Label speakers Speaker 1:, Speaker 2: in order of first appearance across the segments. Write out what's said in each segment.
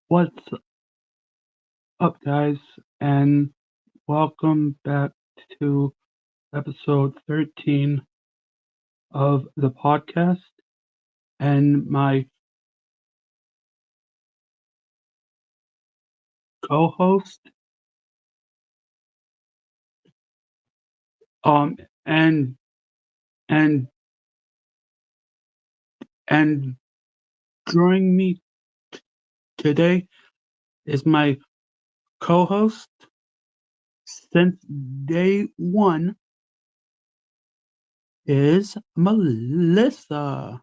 Speaker 1: What's up, guys, and welcome back to episode 13 of the podcast. And my co-host, um, and and and joining me today is my co-host since day one is Melissa.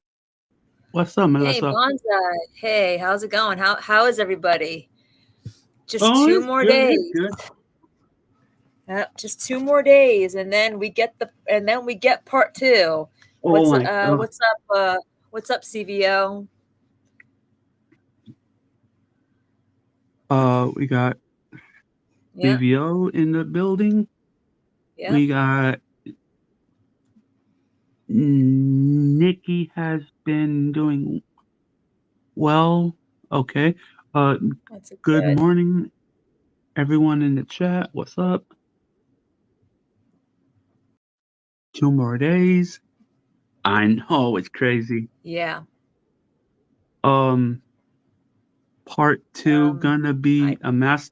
Speaker 1: What's up,
Speaker 2: Hey,
Speaker 1: Melissa?
Speaker 2: Bonsai. Hey, how's it going? How is everybody? Just
Speaker 1: Oh,
Speaker 2: two
Speaker 1: it's
Speaker 2: more
Speaker 1: good. It's
Speaker 2: days.
Speaker 1: good.
Speaker 2: Just 2 more days, and then we get part two.
Speaker 1: Oh my god.
Speaker 2: What's up? What's up, CVO?
Speaker 1: We got
Speaker 2: Yep,
Speaker 1: BVO in the building.
Speaker 2: yep.
Speaker 1: We got Nikki has been doing well. Okay. Uh,
Speaker 2: That's
Speaker 1: Good
Speaker 2: good.
Speaker 1: morning, everyone in the chat. What's up? 2 more days. I know it's crazy.
Speaker 2: Yeah.
Speaker 1: Um, Part two
Speaker 2: Um.
Speaker 1: gonna
Speaker 2: I.
Speaker 1: be a mess.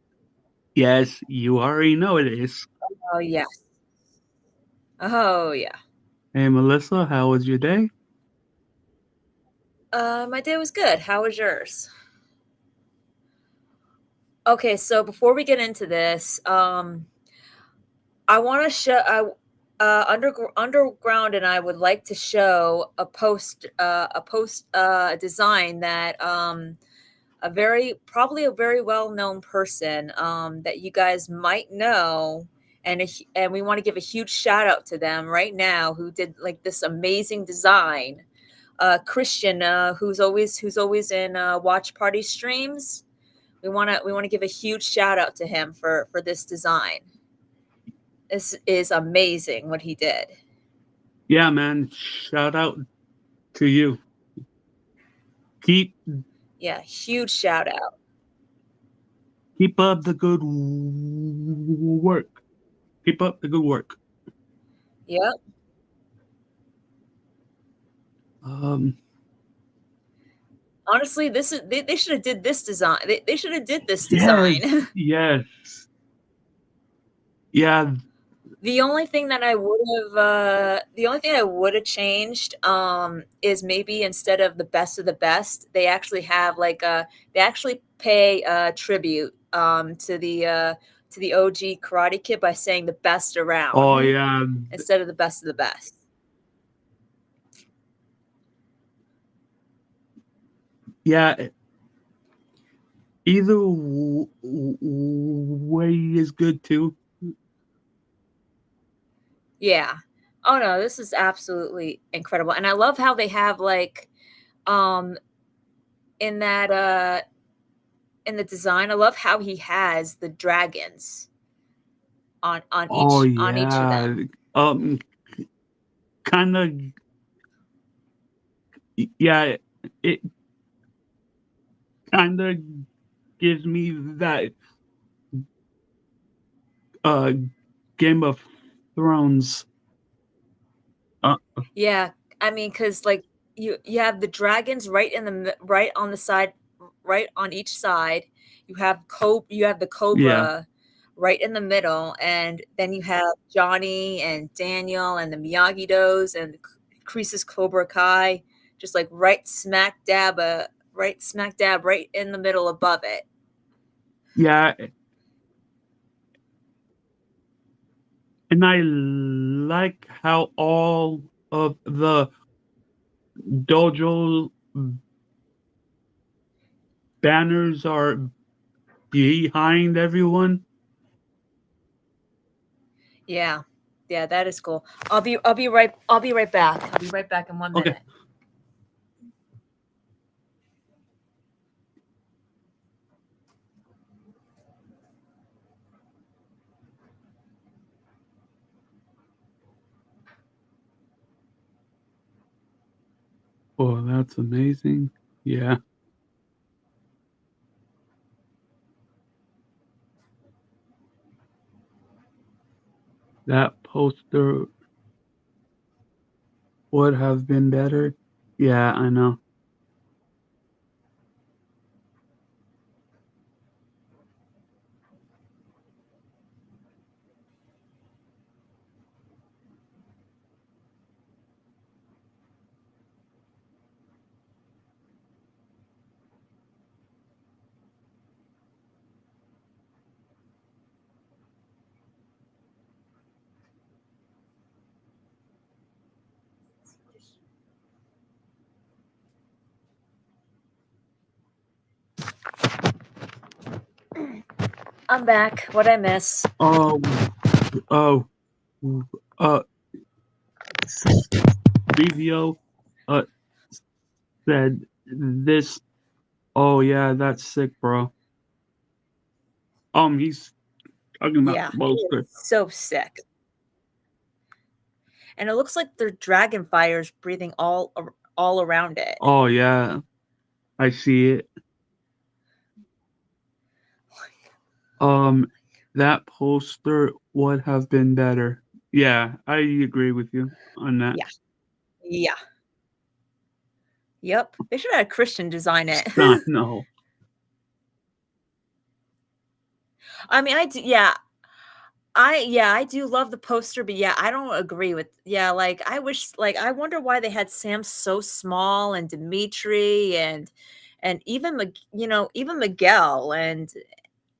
Speaker 1: Yes, you already know it is.
Speaker 2: Oh yeah. Oh yeah.
Speaker 1: Hey, Melissa, how was your day?
Speaker 2: My day was good. How was yours? Okay, so before we get into this, I want to show underground, and I would like to show a design that a very well known person that you guys might know, and we want to give a huge shout out to them right now who did like this amazing design. Christian, who's always in watch party streams. We want to give a huge shout out to him for this design. This is amazing what he did.
Speaker 1: Yeah, man. Shout out to you. Keep
Speaker 2: Yeah, huge shout out.
Speaker 1: keep up the good work. Keep up the good work.
Speaker 2: Yep.
Speaker 1: Um,
Speaker 2: Honestly, they should have did this design. They should have did this
Speaker 1: yes,
Speaker 2: design.
Speaker 1: yes, yeah.
Speaker 2: The only thing I would have changed is maybe instead of the best of the best, they actually pay tribute to the OG Karate Kid by saying the best around
Speaker 1: Oh yeah,
Speaker 2: instead of the best of the best.
Speaker 1: yeah. Either way is good too.
Speaker 2: Yeah. Oh no, this is absolutely incredible. And I love how they have um in that in the design, I love how he has the dragons
Speaker 1: Oh
Speaker 2: on each of
Speaker 1: yeah.
Speaker 2: them.
Speaker 1: Um, Kind of. Yeah. It kind of gives me that uh Game of Thrones. Uh,
Speaker 2: Yeah, I mean, cause like you have the dragons right on the side, right on each side. You have the
Speaker 1: yeah,
Speaker 2: cobra right in the middle, and then you have Johnny and Daniel and the Miyagi Dos and Kreese's Cobra Kai, just like right smack dab right in the middle above it.
Speaker 1: yeah. And I like how all of the dojo banners are behind everyone.
Speaker 2: Yeah, yeah, that is cool. I'll be right back. I'll be right back in one
Speaker 1: Okay.
Speaker 2: minute.
Speaker 1: Oh, that's amazing. Yeah. That poster would have been better. Yeah, I know.
Speaker 2: I'm back. What'd I miss?
Speaker 1: Oh, uh, Revio, uh, said this. Oh yeah, that's sick, bro. He's talking about
Speaker 2: Yeah,
Speaker 1: the
Speaker 2: it is
Speaker 1: poster.
Speaker 2: so sick. And it looks like they're dragon fires breathing all around it.
Speaker 1: Oh yeah, I see it. Um, that poster would have been better. Yeah, I agree with you on that.
Speaker 2: Yeah. Yeah. Yep. They should have had Christian design it.
Speaker 1: Son, no.
Speaker 2: I mean, I do love the poster, but yeah, I don't agree with like I wish like I wonder why they had Sam so small and Dimitri and even even Miguel and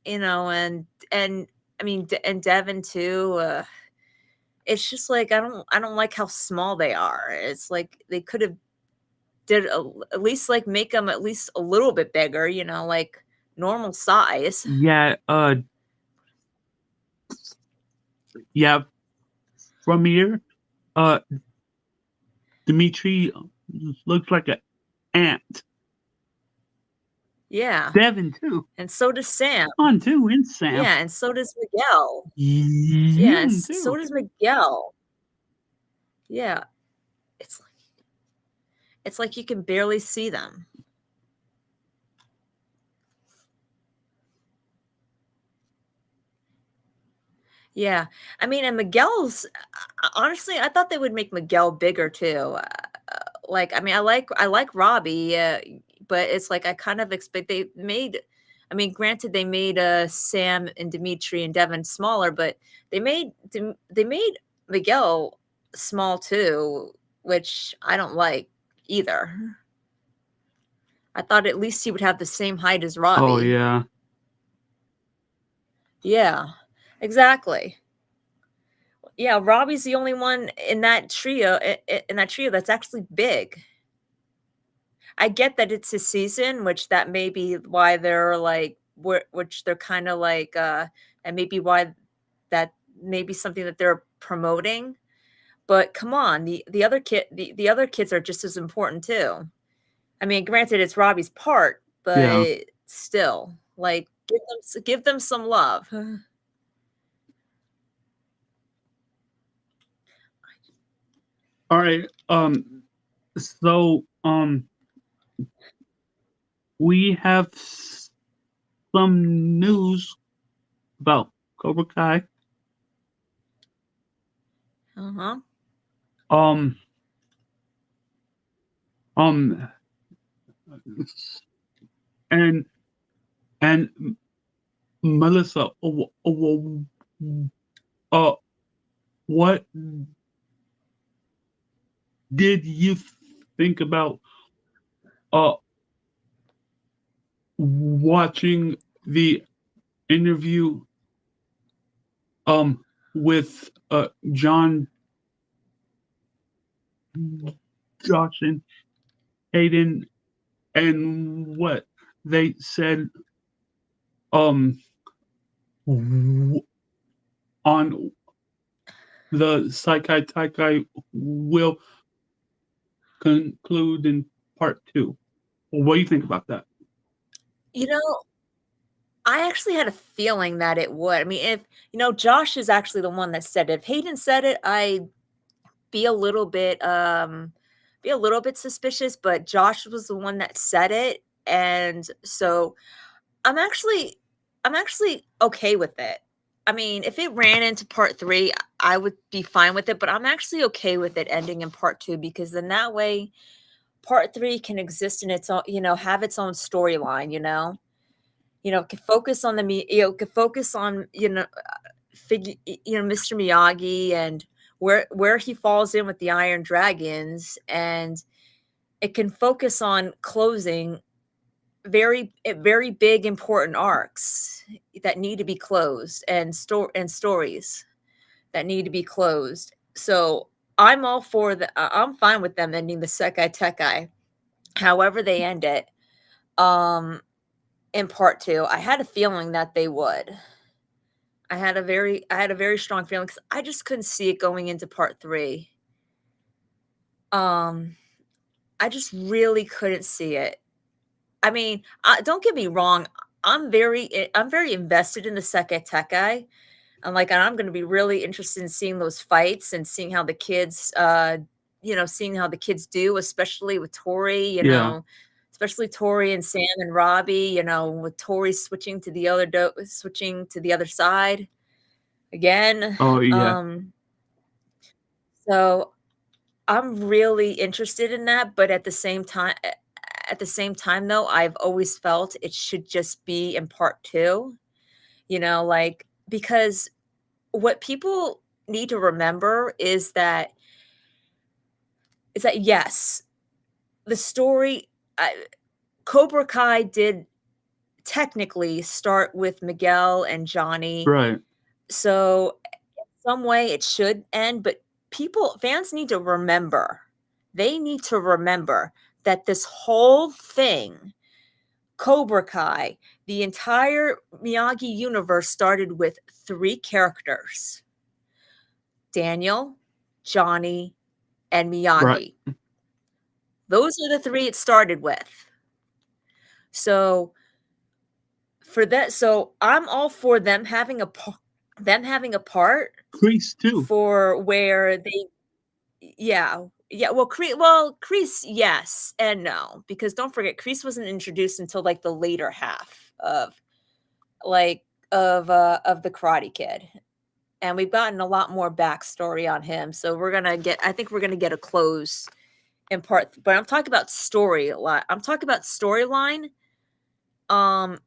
Speaker 2: and I mean and Devin too. It's just like I don't like how small they are. It's like they could have at least like make them at least a little bit bigger, like normal size.
Speaker 1: Yeah, yeah. From here, uh, Dimitri looks like an ant.
Speaker 2: Yeah.
Speaker 1: Devin too.
Speaker 2: And so does Sam.
Speaker 1: On too, and Sam.
Speaker 2: Yeah, and so does Miguel. Yeah, and
Speaker 1: You
Speaker 2: so
Speaker 1: too.
Speaker 2: does Miguel. Yeah, it's like you can barely see them. Yeah, I mean, and Miguel's honestly, I thought they would make Miguel bigger too. Like, I mean, I like Robbie, but it's like I kind of expect they made. I mean, granted, they made Sam and Dimitri and Devin smaller, but they made Miguel small too, which I don't like either. I thought at least he would have the same height as
Speaker 1: Oh
Speaker 2: Robbie.
Speaker 1: yeah.
Speaker 2: Yeah, exactly. Yeah, Robbie's the only one in that trio that's actually big. I get that it's his season, which that may be why they're like which they're kind of like and maybe why that may be something that they're promoting. But come on, the other kids are just as important too. I mean, granted it's Robbie's part,
Speaker 1: Yeah.
Speaker 2: but still, like give them some love.
Speaker 1: All right. So we have some news about Cobra Kai.
Speaker 2: Uh-huh.
Speaker 1: Um, um, and and Melissa, uh, what did you think about uh watching the interview with John, Josh, and Hayden, and what they said um on the Saikai Taikai will conclude in part two. What do you think about that?
Speaker 2: You know, I actually had a feeling that it would. I mean, if Josh is actually the one that said it. If Hayden said it, I'd be a little bit suspicious, but Josh was the one that said it. And so I'm actually I'm actually okay with it. I mean, if it ran into part 3, I would be fine with it, but I'm actually okay with it ending in part 2 because then that way part 3 can exist in its own, have its own storyline, could focus on could focus on, Mr. Miyagi and where he falls in with the Iron Dragons, and it can focus on closing very big important arcs that need to be closed and stories that need to be closed. So I'm all for the I'm fine with them ending the Sekai Tekai however they end it. Um in part 2. I had a feeling that they would. I had a very strong feeling because I just couldn't see it going into part 3. Um, I just really couldn't see it. I mean, don't get me wrong, I'm very invested in the Sekai Tekai. I'm gonna be really interested in seeing those fights and seeing how the kids do, especially with Tori,
Speaker 1: Yeah.
Speaker 2: especially Tori and Sam and Robbie, with Tori switching to the other side again.
Speaker 1: Oh, yeah.
Speaker 2: So I'm really interested in that, but at the same time though, I've always felt it should just be in part 2, because what people need to remember is that yes, the story Cobra Kai did technically start with Miguel and Johnny.
Speaker 1: Right.
Speaker 2: So some way it should end, but fans need to remember. They need to remember that this whole thing, Cobra Kai, the entire Miyagi universe started with 3 characters: Daniel, Johnny, and
Speaker 1: Right.
Speaker 2: Miyagi. Those are the 3 it started with. So I'm all for them having a part
Speaker 1: Crease too.
Speaker 2: for where they. Yeah. Yeah, Kreese, yes and no, because don't forget, Kreese wasn't introduced until, like, the later half like, of The Karate Kid, and we've gotten a lot more backstory on him, so I think we're gonna get a close in part but I'm talking about storyline, um,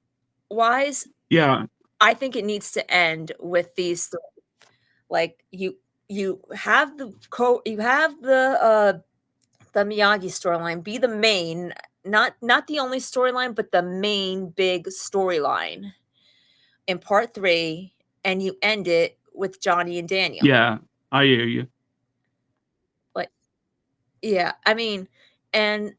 Speaker 2: wise,
Speaker 1: Yeah.
Speaker 2: I think it needs to end with these like, you have the Miyagi storyline be the main, not the only storyline, but the main big storyline in part 3, and you end it with Johnny and Daniel.
Speaker 1: Yeah. I hear you.
Speaker 2: Like, yeah, I mean, and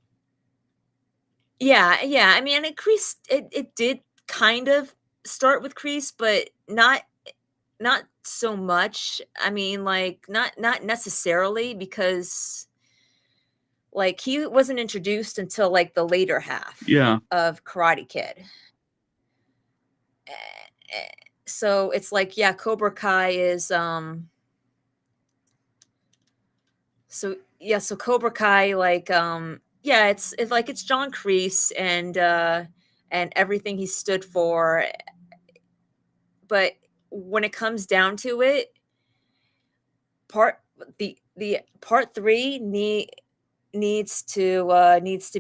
Speaker 2: yeah, I mean, it did kind of start with Crease, but not so much. I mean, like, not necessarily because, like, he wasn't introduced until, like, the later half
Speaker 1: Yeah.
Speaker 2: of Karate Kid. Eh, eh, so it's like, yeah, Cobra Kai is, so Cobra Kai, like, yeah, it's John Kreese and everything he stood for, but when it comes down to it, part the part 3 needs to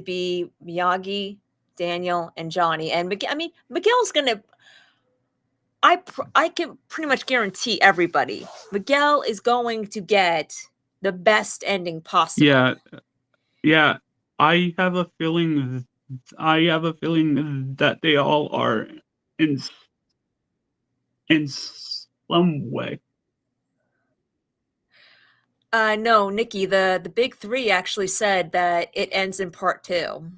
Speaker 2: be Miyagi, Daniel, and Johnny, and I mean, Miguel's gonna I can pretty much guarantee everybody, Miguel is going to get the best ending possible.
Speaker 1: Yeah. Yeah. I have a feeling that they all are in in some way.
Speaker 2: No, Nikki, the big 3 actually said that it ends in part 2.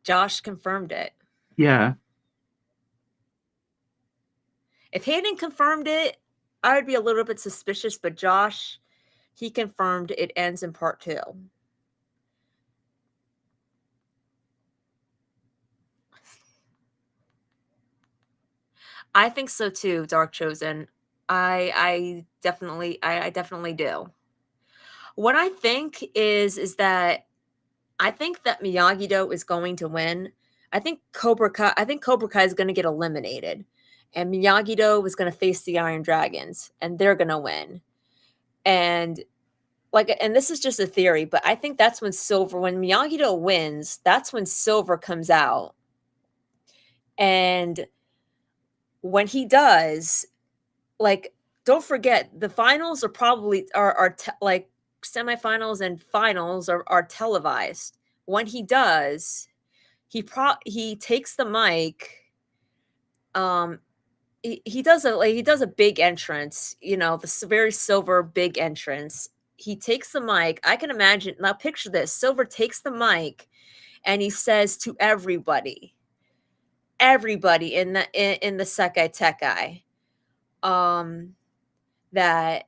Speaker 2: Josh confirmed it.
Speaker 1: Yeah.
Speaker 2: If Hayden confirmed it, I would be a little bit suspicious, but Josh, he confirmed it ends in part 2. I think so too, Dark Chosen. I definitely do. What I think is that I think that Miyagi-Do is going to win. I think Cobra Kai is going to get eliminated, and Miyagi-Do is going to face the Iron Dragons, and they're going to win. And and this is just a theory, but I think that's when Miyagi-Do wins, that's when Silver comes out. And when he does, like, don't forget the finals are probably like semifinals and finals are televised. When he does, he takes the mic. Um, he does a big entrance. You know, very Silver big entrance. He takes the mic. I can imagine now. Picture this: Silver takes the mic, and he says to everybody in the Sekai Tekai, um, that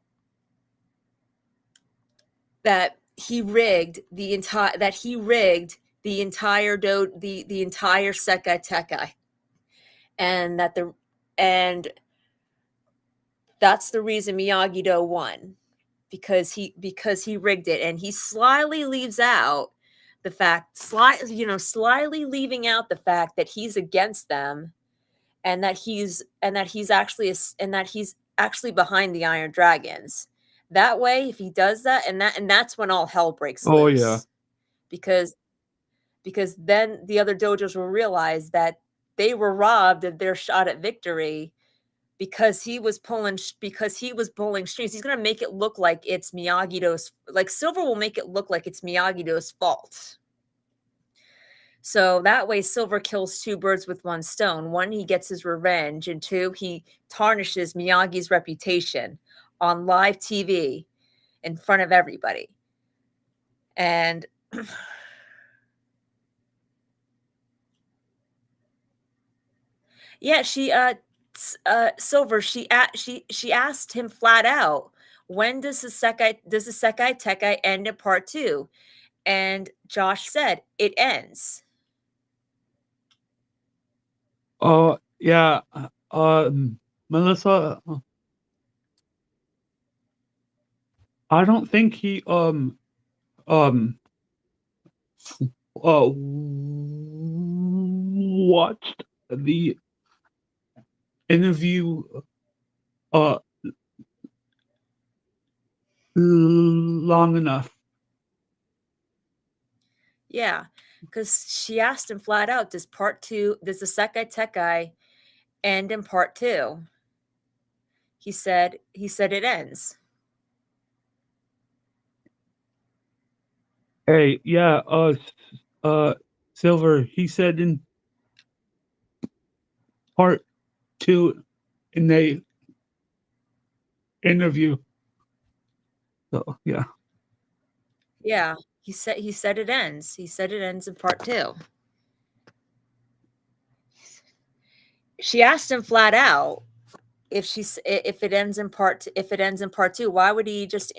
Speaker 2: he rigged the entire Sekai Tekai, and and that's the reason Miyagi-Do won, because he rigged it, and he slyly leaves out the fact slyly leaving out the fact that he's against them, and that he's actually behind the Iron Dragons. That way, if he does that, and that's when all hell breaks
Speaker 1: Oh yeah.
Speaker 2: loose, because then the other dojos will realize that they were robbed of their shot at victory because he was pulling strings. He's going to make it look like it's Miyagi-Do's, like Silver will make it look like it's Miyagi-Do's fault. So that way Silver kills two birds with one stone. One, he gets his revenge, and two, he tarnishes Miyagi's reputation on live TV in front of everybody. And yeah, Silver, she asked him flat out, when does the Sekai Tekai end in part 2? And Josh said, it ends.
Speaker 1: Yeah. Melissa, I don't think he um watched the interview uh long enough.
Speaker 2: Yeah, because she asked him flat out, does the Sekai Tekai end in part 2? He said it ends.
Speaker 1: Hey, yeah, Silver, he said in part 2 in the interview. So, yeah.
Speaker 2: Yeah, he said it ends. He said it ends in part 2. She asked him flat out if it ends in part 2. Why wouldn't he just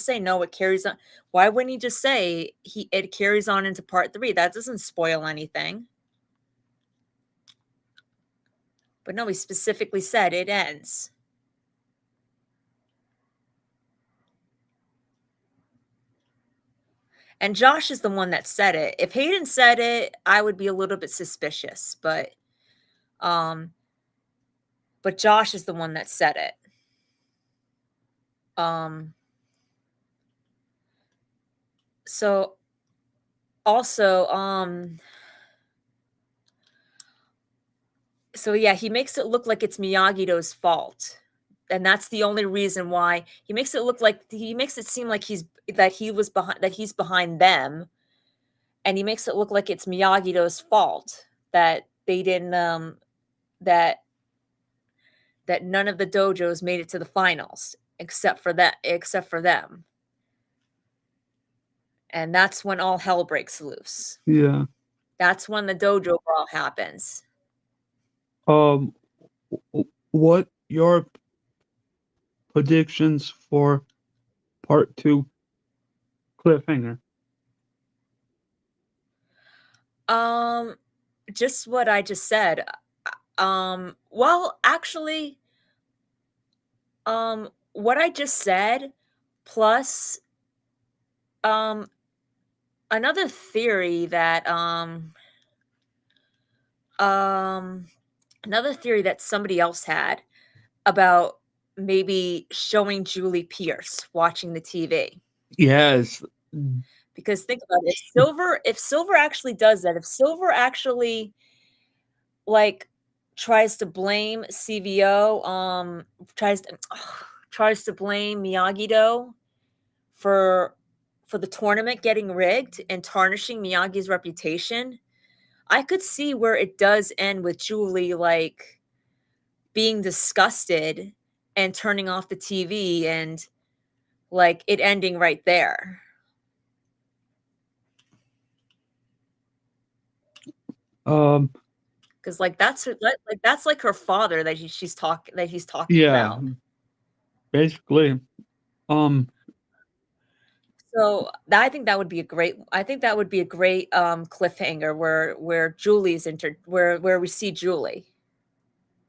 Speaker 2: say no, it carries on? Why wouldn't he just say it carries on into part 3? That doesn't spoil anything. But no, he specifically said it ends. And Josh is the one that said it. If Hayden said it, I would be a little bit suspicious, um but Josh is the one that said it. Um so also so yeah, he makes it look like it's Miyagi-Do's fault. And that's the only reason why he makes it seem like he's behind them, and he makes it look like it's Miyagi-Do's fault that they didn't that none of the dojos made it to the finals except for them. And that's when all hell breaks loose.
Speaker 1: Yeah.
Speaker 2: That's when the dojo brawl happens.
Speaker 1: Um, what your predictions for part 2 cliffhanger?
Speaker 2: Um, just what I just said. Well, actually, what I just said plus um another theory that um another theory that somebody else had about maybe showing Julie Pierce watching the TV.
Speaker 1: Yes.
Speaker 2: Because think about it, if Silver actually does that, if Silver actually, like, tries to blame CVO, tries to tries to blame Miyagi-Do for for the tournament getting rigged and tarnishing Miyagi's reputation, I could see where it does end with Julie, like, being disgusted and turning off the TV and, like, it ending right there.
Speaker 1: Um,
Speaker 2: 'Cause, like, that's like her father that he's talking
Speaker 1: yeah,
Speaker 2: about.
Speaker 1: basically. Um,
Speaker 2: So, I think that would be a great, cliffhanger where Julie's where we see Julie,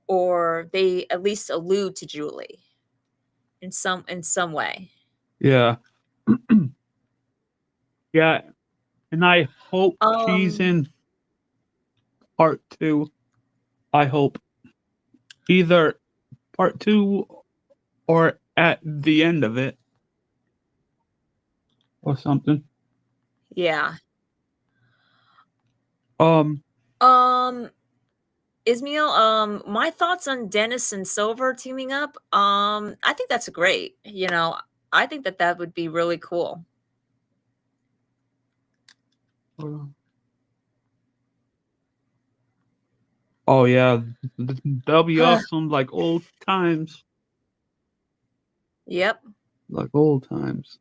Speaker 2: or they at least allude to Julie in some way.
Speaker 1: yeah. Yeah, and I hope she's
Speaker 2: Um,
Speaker 1: in part 2. I hope either part 2 or at the end of it or something.
Speaker 2: yeah.
Speaker 1: Um,
Speaker 2: Um, Ismail, my thoughts on Dennis and Silver teaming up, I think that's great, I think that that would be really cool.
Speaker 1: hold on. Oh yeah, that'll be awesome, like old times,
Speaker 2: Yep.
Speaker 1: like old times.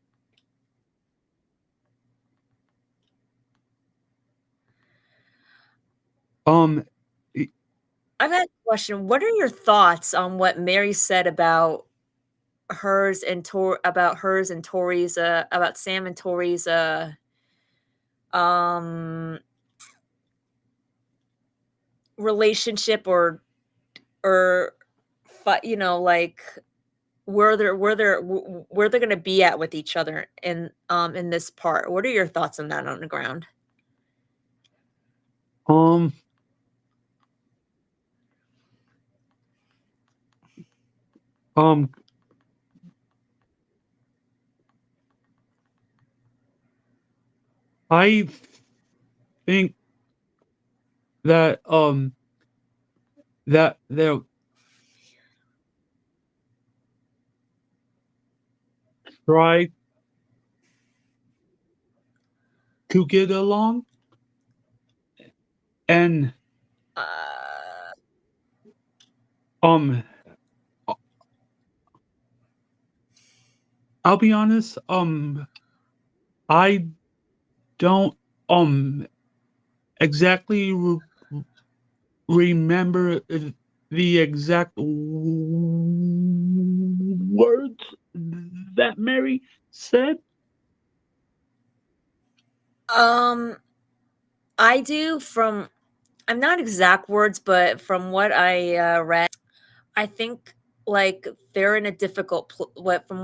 Speaker 1: Um, y-
Speaker 2: I've had a question. What are your thoughts on what Mary said hers and Tori's, about Sam and Tori's, um, relationship or like, where they're gonna be at with each other in this part? What are your thoughts on that on the ground?
Speaker 1: um, um, I think that that they'll try to get along, and
Speaker 2: Uh,
Speaker 1: um, I'll be honest. I don't exactly remember the exact words that Mary said.
Speaker 2: um, I do from I'm not exact words, but from what I, read, I think, like, they're in a difficult pl what from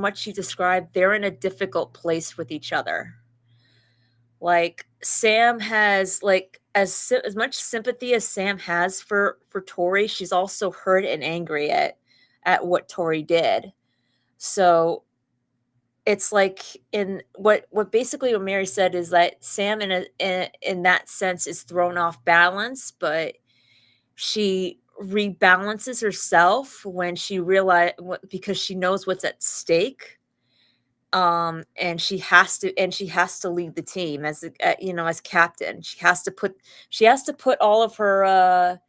Speaker 2: what she described, they're in a difficult place with each other. Like, Sam has, like, as much sympathy as Sam has for Tori, she's also hurt and angry at what Tori did. So, it's like in what basically what Mary said is that Sam in that sense is thrown off balance, but she rebalances herself when she realize because she knows what's at stake, and she has to lead the team as as captain. She has to put all of her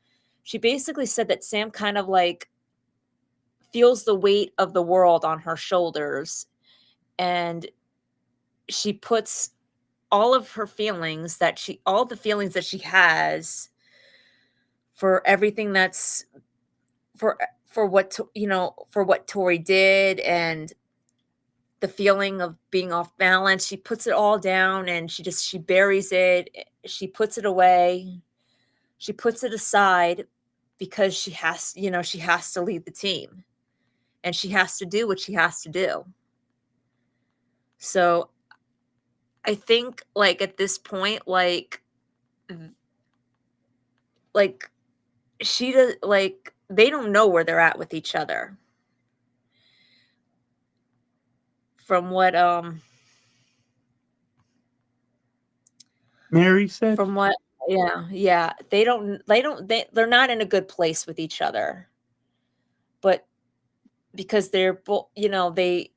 Speaker 2: she basically said that Sam kind of like feels the weight of the world on her shoulders, and she puts all the feelings that she has for everything that's for what for what Tori did, and the feeling of being off balance. She puts it all down and she buries it. She puts it away. She puts it aside because she has to lead the team and she has to do what she has to do. So I think like at this point, like she does, like they don't know where they're at with each other. From what
Speaker 1: Mary said.
Speaker 2: from what yeah, they're not in a good place with each other. But because they're both, they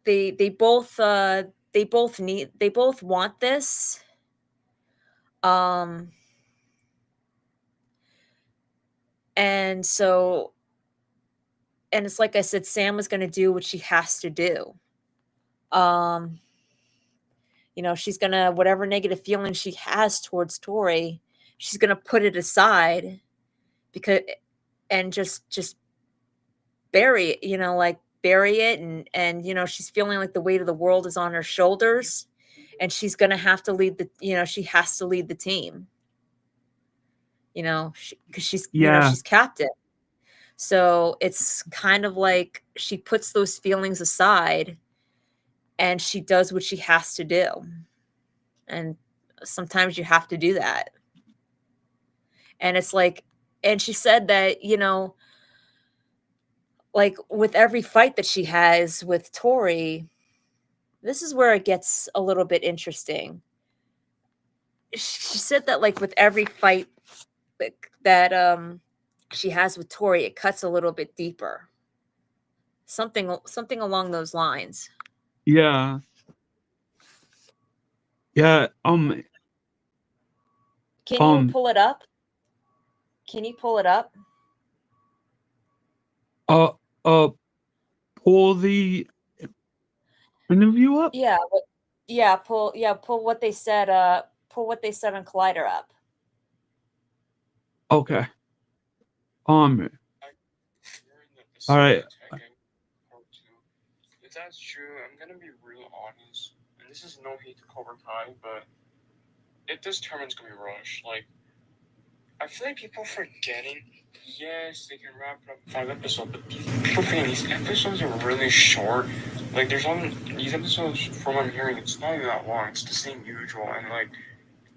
Speaker 2: both they both want this. Um and so and it's like I said, Sam was going to do what she has to do. Um she's going to, whatever negative feeling she has towards Tori, she's going to put it aside, because and just bury it, like bury it, and she's feeling like the weight of the world is on her shoulders, and she's going to have to lead she has to lead the team, because
Speaker 1: Yeah,
Speaker 2: she's captain. So it's kind of like she puts those feelings aside and she does what she has to do. And sometimes you have to do that. And it's like, and she said that, like with every fight that she has with Tori, this is where it gets a little bit interesting. She said that like with every fight that she has with Tori, it cuts a little bit deeper. Something along those lines.
Speaker 1: yeah, yeah.
Speaker 2: Can you
Speaker 1: Um,
Speaker 2: pull it up? Can you pull it up?
Speaker 1: uh, uh, pull the interview up.
Speaker 2: Yeah, pull what they said on Collider up.
Speaker 1: Okay. Um. All right.
Speaker 3: If that's true, I'm gonna be real honest, and this is no hate to Cobra Kai, but if this tournament's gonna be rushed, like I feel like people forgetting. Yes, they can wrap it up in 5 episodes, but people forgetting these episodes are really short. Like there's only these episodes, from what I'm hearing, it's not even that long. It's the same usual, and like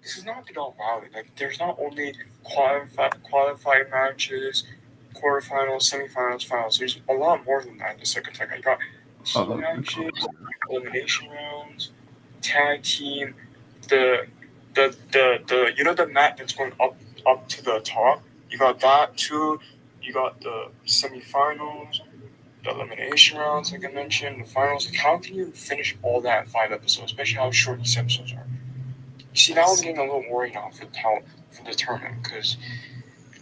Speaker 3: this is not the All Valley. Like there's not only qualified matches, quarterfinals, semifinals, finals. There's a lot more than that. The second tag, I got team matches, elimination rounds, tag team, the the mat that's going up to the top. You got that too. You got the semifinals, the elimination rounds, like I mentioned, the finals. Like, how can you finish all that in 5 episodes, especially how short these episodes are? You see, now I'm getting a little worried now for the tournament, because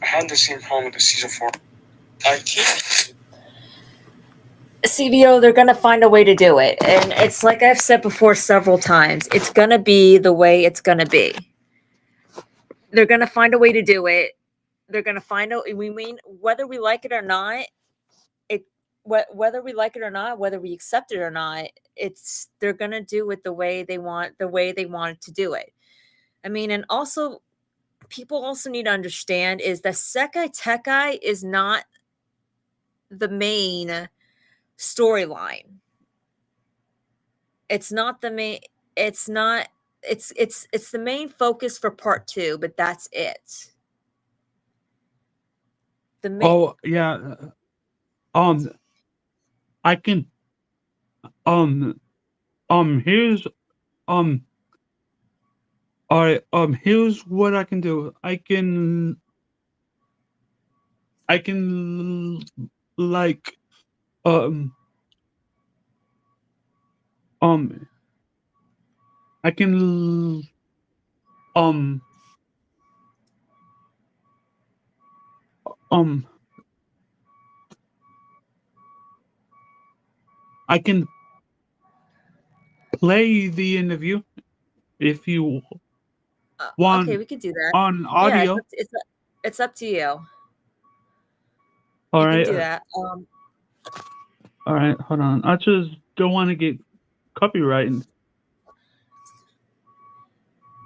Speaker 3: I had the same problem with the season 4. I can't.
Speaker 2: CBO, they're going to find a way to do it. And it's like I've said before several times, it's going to be the way it's going to be. They're going to find a way to do it. They're going to find out, we mean, whether we like it or not, whether we like it or not, whether we accept it or not, they're going to do it the way they want it to do it. I mean, and also people also need to understand is that Sekai Tekai is not the main storyline. It's not the main. It's not. It's the main focus for part 2, but that's it. The main.
Speaker 1: Oh yeah. Um. I can. Um. Here's. Um. All right. Here's what I can do. I can. Like. Um. Um. I can. Um. Um. I can play the interview if you
Speaker 2: Okay,
Speaker 1: want
Speaker 2: we could do that.
Speaker 1: on
Speaker 2: Yeah,
Speaker 1: audio.
Speaker 2: it's up to you.
Speaker 1: All
Speaker 2: You can
Speaker 1: right.
Speaker 2: do that.
Speaker 1: All right. Hold on. I just don't want to get copyrighted.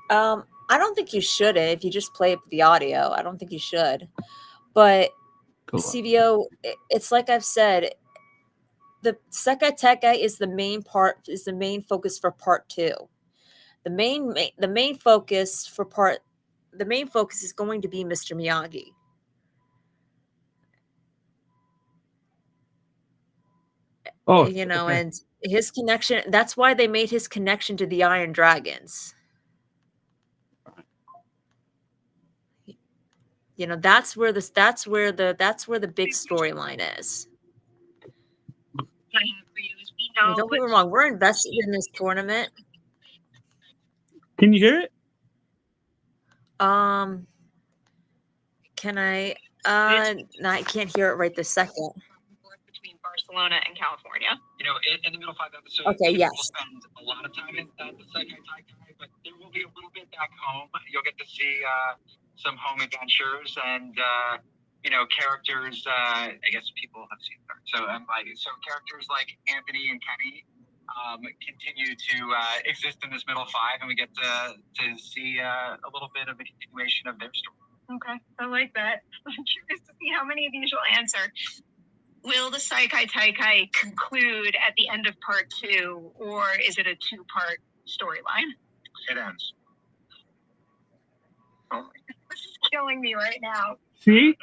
Speaker 2: I don't think you should if you just play the audio. I don't think you should. But
Speaker 1: Cool.
Speaker 2: CVO, it's like I've said, the Sekai Tekai is the main focus for part 2. The main focus is going to be Mr. Miyagi.
Speaker 1: Oh,
Speaker 2: You know,
Speaker 1: okay.
Speaker 2: and his connection, that's why they made his connection to the Iron Dragons. You know, that's where the big storyline is. I mean, don't get me wrong, we're invested in this tournament.
Speaker 1: Can you hear it?
Speaker 2: Can I? No, I can't hear it right this second.
Speaker 4: Between Barcelona and California. You know, in the middle 5 episodes,
Speaker 2: Okay, yes.
Speaker 4: we'll spend a lot of time in the Sekai Taikai, but there will be a little bit back home. You'll get to see some home adventures and you know, characters. I guess people have seen them. So characters like Anthony and Kenny continue to exist in this middle 5, and we get to see a little bit of a continuation of their story. Okay, I like that. I'm curious to see how many of these you'll answer. Will the Sekai Taikai conclude at the end of part 2, or is it a 2-part storyline? It ends. Oh my God, this is killing me right now.
Speaker 1: See?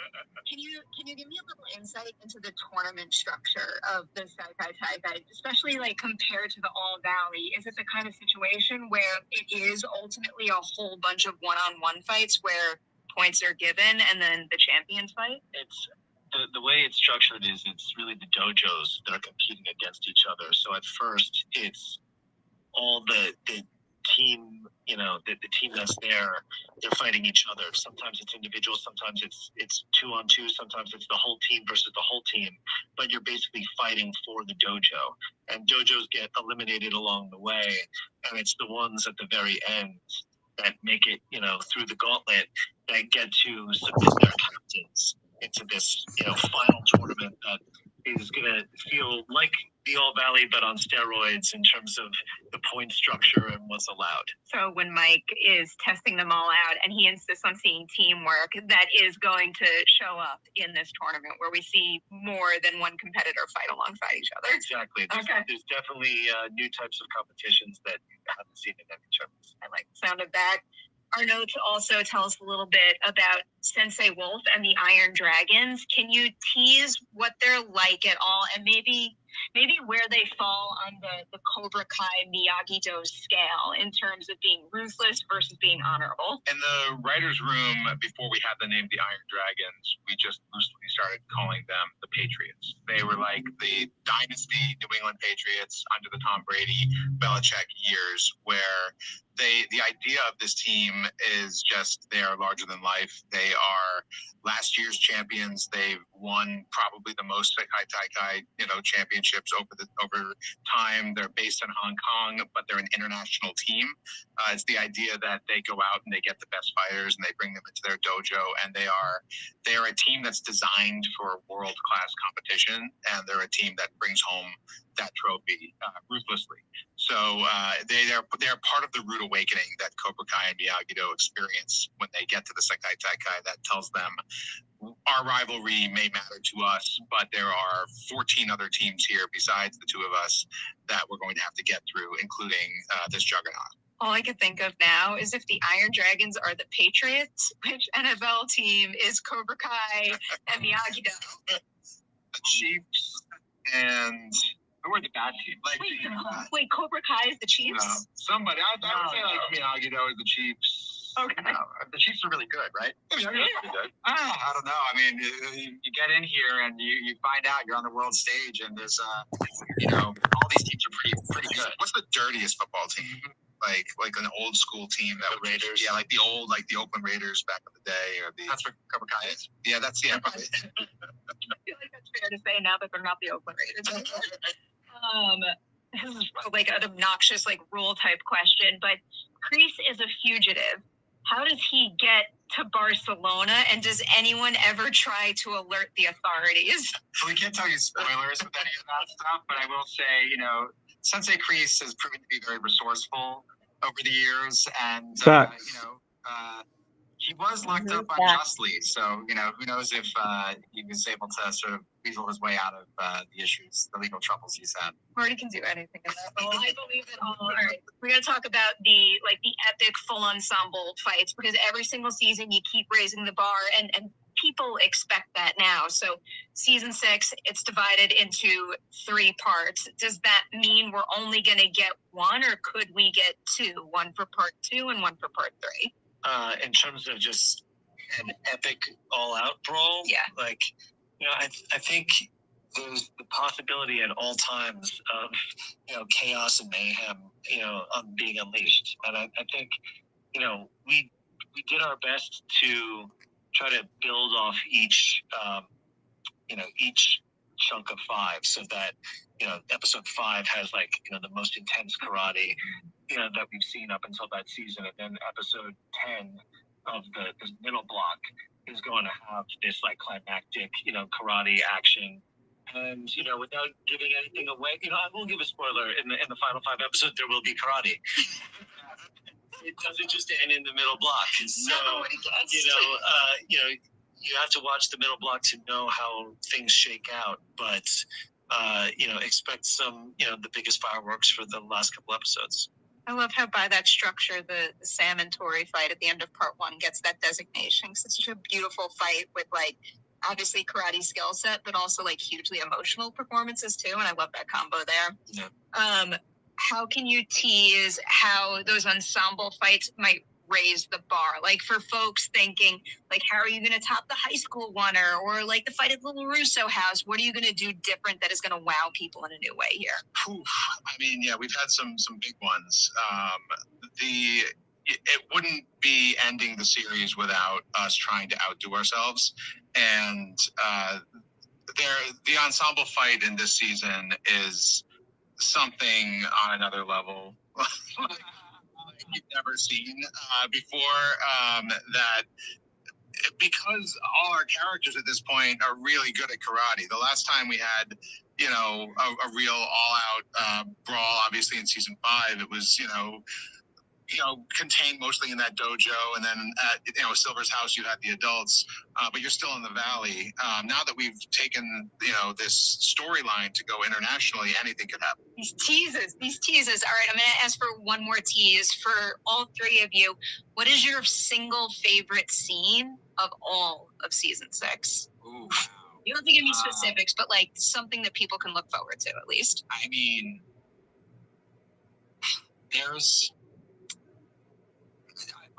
Speaker 4: Can you give me a little insight into the tournament structure of the Sekai Taikai, especially like compared to the All Valley? Is it the kind of situation where it is ultimately a whole bunch of one-on-one fights where points are given and then the champions fight?
Speaker 5: It's the way it's structured is it's really the dojos that are competing against each other. So at first it's all the team, you know, the team that's there, they're fighting each other. Sometimes it's individuals, sometimes it's 2-on-2, sometimes it's the whole team versus the whole team. But you're basically fighting for the dojo. And dojos get eliminated along the way, and it's the ones at the very end that make it, you know, through the gauntlet that get to submit their captains into this, you know, final tournament that is going to feel like the All Valley, but on steroids in terms of the point structure and what's allowed.
Speaker 4: So when Mike is testing them all out and he insists on seeing teamwork, that is going to show up in this tournament where we see more than one competitor fight alongside each other.
Speaker 5: Exactly. There's definitely new types of competitions that you haven't seen in any tournaments.
Speaker 4: I like the sound of that. Our notes also tell us a little bit about Sensei Wolf and the Iron Dragons. Can you tease what they're like at all, and maybe where they fall on the Cobra Kai Miyagi-Do scale in terms of being ruthless versus being honorable?
Speaker 6: In the writer's room, before we had the name the Iron Dragons, we just loosely started calling them the Patriots. They were like the dynasty New England Patriots under the Tom Brady, Belichick years, where the idea of this team is just they are larger than life. They are last year's champions. They've won probably the most Sekai Taikai, championships over time. They're based in Hong Kong, but they're an international team. It's the idea that they go out and they get the best fighters and they bring them into their dojo, and they are a team that's designed for world-class competition, and they're a team that brings home that trophy ruthlessly. So they're part of the rude awakening that Cobra Kai and Miyagi-Do experience when they get to the Sekai Taikai. That tells them our rivalry may matter to us, but there are 14 other teams here besides the two of us that we're going to have to get through, including this juggernaut.
Speaker 4: All I can think of now is if the Iron Dragons are the Patriots, which NFL team is Cobra Kai and Miyagi-Do?
Speaker 6: The Chiefs and who are the bad team?
Speaker 4: Wait, Cobra Kai is the Chiefs?
Speaker 6: Somebody. I would say like Miyagi-Do is the Chiefs.
Speaker 4: Okay.
Speaker 6: The Chiefs are really good, right? Miyagi-Do's pretty good. I don't know. I mean, you get in here and you find out you're on the world stage, and there's all these teams are pretty good. What's the dirtiest football team? Like an old school team that would
Speaker 5: Raiders.
Speaker 6: Yeah, like the Oakland Raiders back in the day, or
Speaker 5: That's what Cobra Kai is.
Speaker 6: Yeah, that's
Speaker 4: I feel like that's fair to say now that they're not the Oakland Raiders. This is like an obnoxious rule type question, but Kreese is a fugitive. How does he get to Barcelona, and does anyone ever try to alert the authorities?
Speaker 6: So we can't tell you spoilers with any of that stuff, but I will say, Sensei Kreese has proven to be very resourceful over the years, and
Speaker 4: He was locked up
Speaker 2: Yeah.
Speaker 4: unjustly, so who knows if he was able to sort of weasel his way out of the issues, the legal troubles he's had.
Speaker 7: Marty can do anything in that role. I believe it all. All right, we're gonna talk about the epic full ensemble fights, because every single season you keep raising the bar, and people expect that now. So season 6, it's divided into 3 parts. Does that mean we're only gonna get 1, or could we get 2? 1 for part 2 and 1 for part 3?
Speaker 5: In terms of just an epic all-out brawl,
Speaker 7: Yeah.
Speaker 5: I think there's the possibility at all times of chaos and mayhem being unleashed, and I think we did our best to try to build off each chunk of 5, so that episode 5 has the most intense karate that we've seen up until that season, and then episode 10 of the middle block is going to have this climactic karate action. And without giving anything away, I will give a spoiler. In the final 5 episodes, there will be karate. It doesn't just end in the middle block. So you have to watch the middle block to know how things shake out. But expect some the biggest fireworks for the last couple episodes.
Speaker 7: I love how by that structure, the Sam and Tori fight at the end of part 1 gets that designation. It's such a beautiful fight with obviously karate skill set, but also hugely emotional performances too. And I love that combo there.
Speaker 5: Yeah.
Speaker 7: How can you tease how those ensemble fights might raise the bar? For folks thinking, how are you going to top the high school oneer, or the fight at Little Russo House? What are you going to do different that is going to wow people in a new way here?
Speaker 6: I mean, yeah, we've had some big ones. It wouldn't be ending the series without us trying to outdo ourselves, and the ensemble fight in this season is something on another level. You've never seen before. That because all our characters at this point are really good at karate. The last time we had, a real all-out brawl, obviously in season 5, it was, contained mostly in that dojo, and then at Silver's house you had the adults, but you're still in the valley. Now that we've taken this storyline to go internationally, anything could happen.
Speaker 7: These teases. All right, I'm going to ask for one more tease for all 3 of you. What is your single favorite scene of all of season 6?
Speaker 4: Ooh.
Speaker 7: You don't have to give me specifics, but something that people can look forward to at least.
Speaker 4: I mean,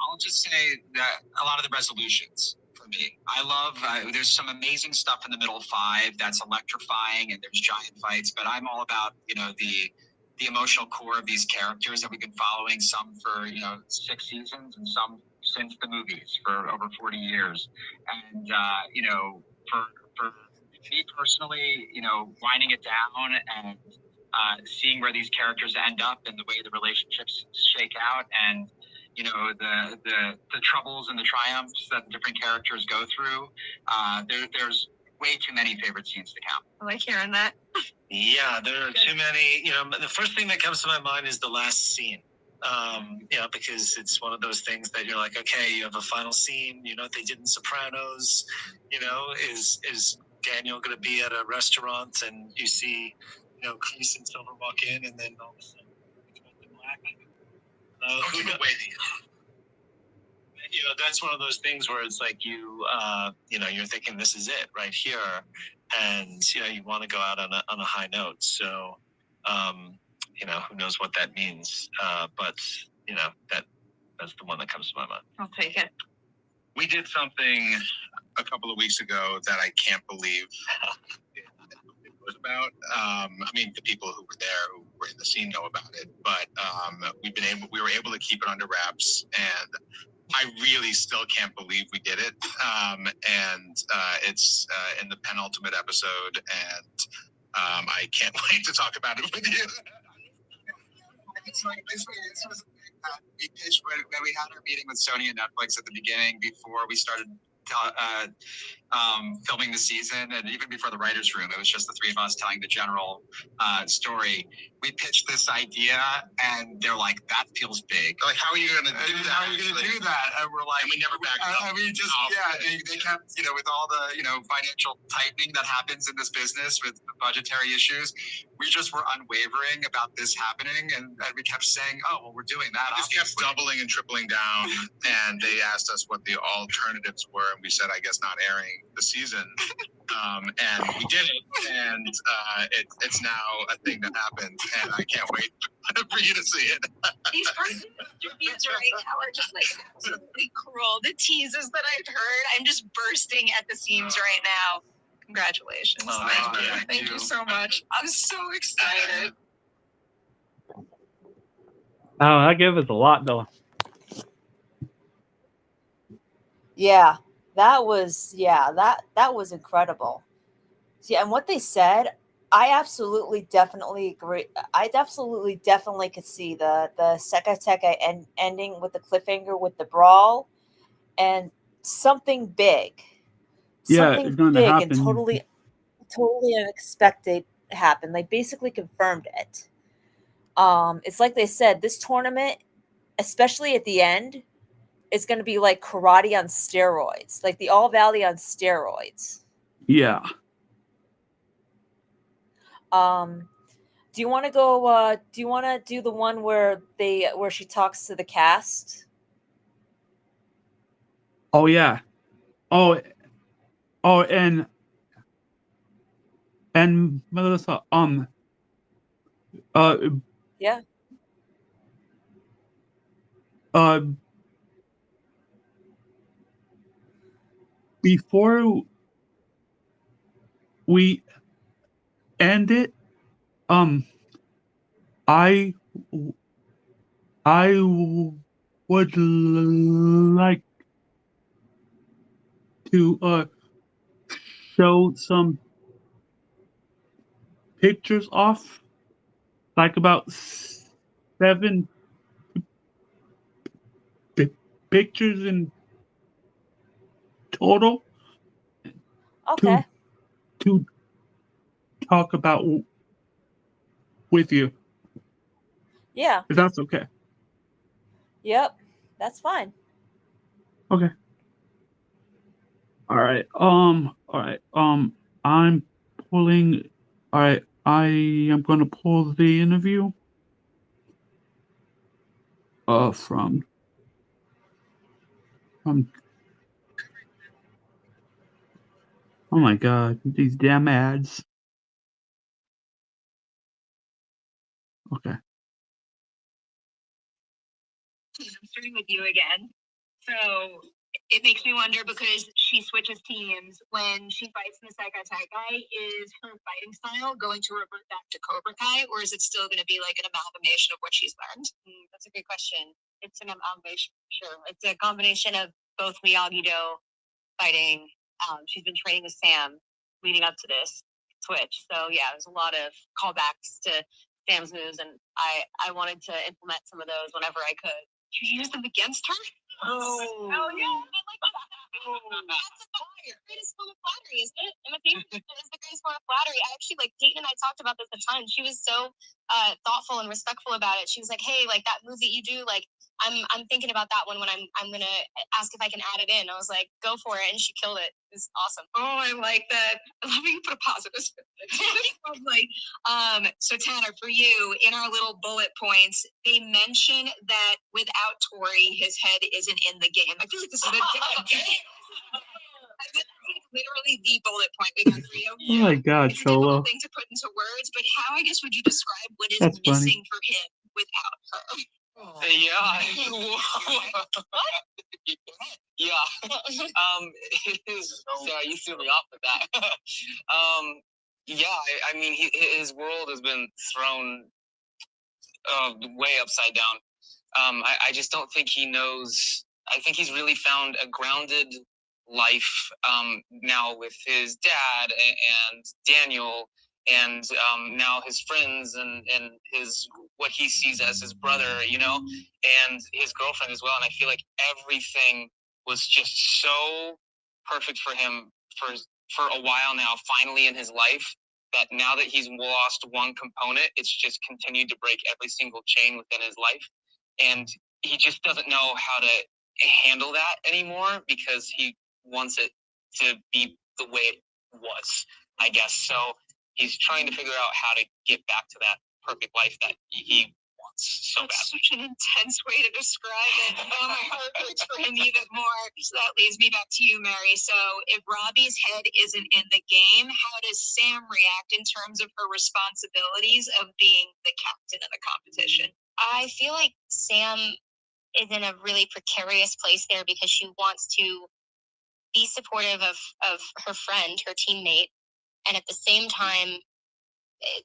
Speaker 4: I'll just say that a lot of the resolutions for me. I love, there's some amazing stuff in the middle 5 that's electrifying, and there's giant fights, but I'm all about, the emotional core of these characters that we've been following, some for, 6 seasons and some since the movies for over 40 years. And, for me personally, winding it down and seeing where these characters end up and the way the relationships shake out, and the troubles and the triumphs that different characters go through. There's way too many favorite scenes to count.
Speaker 7: I like hearing that.
Speaker 5: Yeah, there are too many. The first thing that comes to my mind is the last scene. Because it's one of those things that you're like, okay, you have a final scene. What they did in Sopranos. Is Daniel going to be at a restaurant and you see, Kreese and Silver walk in, and then all of a sudden it's got the black. That's one of those things where it's like you're thinking this is it right here, and you want to go out on a high note. So, who knows what that means? But that's the one that comes to my mind.
Speaker 7: I'll take it.
Speaker 6: We did something a couple of weeks ago that I can't believe it was about. The people who were there, who were in the scene, know about it, but we were able to keep it under wraps, and I really still can't believe we did it. It's in the penultimate episode, and I can't wait to talk about it with you.
Speaker 4: This was we pitched when we had our meeting with Sony and Netflix at the beginning, before we started filming the season, and even before the writer's room, it was just the three of us telling the general story. We pitched this idea, and they're like, "That feels big. Like, how are you going to do that? How are you going to do that?" And we're like,
Speaker 5: And we never backed up.
Speaker 4: I mean, just they kept, with all the financial tightening that happens in this business with budgetary issues, we just were unwavering about this happening, and we kept saying, "Oh, well, we're doing that."
Speaker 6: We just kept doubling and tripling down, and they asked us what the alternatives were, and we said, I guess not airing the season. And we did it, and it's now a thing that happened, and I can't wait for you to see it.
Speaker 7: These first interviews right now are just like absolutely cruel. The teases that I've heard, I'm just bursting at the seams right now. Congratulations.
Speaker 4: Oh,
Speaker 7: Thank you so much. I'm so excited.
Speaker 1: Oh, that gave us a lot, though.
Speaker 2: Yeah, that was incredible. Yeah, and what they said, I absolutely definitely agree. I definitely could see the Sekateka ending with the cliffhanger with the brawl and something big.
Speaker 1: Yeah,
Speaker 2: Something
Speaker 1: it's gonna
Speaker 2: big
Speaker 1: happen.
Speaker 2: and totally unexpected happened. They basically confirmed it. It's like they said, this tournament, especially at the end, is going to be like karate on steroids, like the All Valley on steroids.
Speaker 1: Yeah.
Speaker 2: Do you want to go? Do you want to do the one where she talks to the cast?
Speaker 1: Oh yeah. Oh, and Melissa.
Speaker 2: Yeah.
Speaker 1: Before we end it, I would like to show some pictures off, like about 7 pictures in total.
Speaker 2: Okay.
Speaker 1: To talk about with you.
Speaker 2: Yeah.
Speaker 1: If that's okay.
Speaker 2: Yep. That's fine.
Speaker 1: Okay. All right. All right. I'm pulling. All right. I am gonna pull the interview. From. Oh my God! These damn ads. Okay.
Speaker 7: I'm starting with you again. So it makes me wonder, because she switches teams when she fights in the Saikai Taikai, is her fighting style going to revert back to Cobra Kai, or is it still going to be like an amalgamation of what she's learned? That's a good question. It's an amalgamation, sure. It's a combination of both Miyagi-Do fighting. She's been training with Sam leading up to this switch. So yeah, there's a lot of callbacks to Sam's moves, and I wanted to implement some of those whenever I could. You use them against her? Oh yeah, I like that. That's a fire. Greatest form of flattery, isn't it? Imitation is the greatest form of flattery. I actually, like, Peyton and I talked about this a ton. She was so thoughtful and respectful about it. She was like, "Hey, like that move that you do, like I'm thinking about that one when I'm gonna ask if I can add it in." I was like, "Go for it," and she killed it. It was awesome. Oh, I like that. I love how you put a positive spin. So Tanner, for you, in our little bullet points, they mention that without Tori, his head isn't in the game. I feel like this is literally the bullet point we got for you.
Speaker 1: Oh my God,
Speaker 7: It's a difficult
Speaker 1: Cholo.
Speaker 7: thing to put into words, but how, I guess, would you describe what is
Speaker 1: That's
Speaker 7: missing
Speaker 1: funny.
Speaker 7: for him without her?
Speaker 8: You threw me off with that. I mean, his world has been thrown way upside down. I just don't think he knows. I think he's really found a grounded life now with his dad and Daniel, and now his friends and his what he sees as his brother, and his girlfriend as well. And I feel like everything was just so perfect for him for a while now, finally in his life, that now that he's lost one component, it's just continued to break every single chain within his life. And he just doesn't know how to handle that anymore because he wants it to be the way it was, I guess. So he's trying to figure out how to get back to that perfect life that he wants so bad.
Speaker 7: That's such an intense way to describe it. Oh, my heart hurts for him even more. So that leads me back to you, Mary. So if Robbie's head isn't in the game, how does Sam react in terms of her responsibilities of being the captain of the competition?
Speaker 9: I feel like Sam is in a really precarious place there because she wants to be supportive of her friend, her teammate, and at the same time,